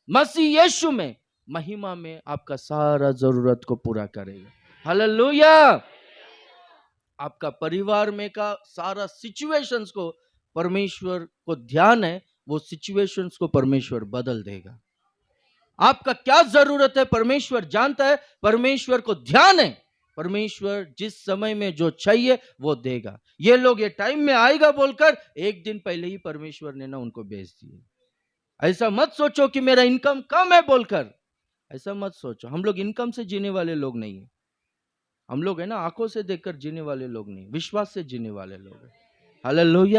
मसीह यीशु में महिमा में आपका सारा जरूरत को पूरा करेगा। हालेलुया। आपका परिवार में का सारा सिचुएशंस को परमेश्वर को ध्यान है, वो सिचुएशंस को परमेश्वर बदल देगा। आपका क्या जरूरत है परमेश्वर जानता है, परमेश्वर को ध्यान है, परमेश्वर जिस समय में जो चाहिए वो देगा। ये लोग ये टाइम में आएगा बोलकर एक दिन पहले ही परमेश्वर ने ना उनको भेज दिए। ऐसा मत सोचो कि मेरा इनकम कम है बोलकर, ऐसा मत सोचो। हम लोग इनकम से जीने वाले लोग नहीं है, हम लोग है ना आंखों से देखकर जीने वाले लोग नहीं, विश्वास से जीने वाले लोग हैं। हालेलुया।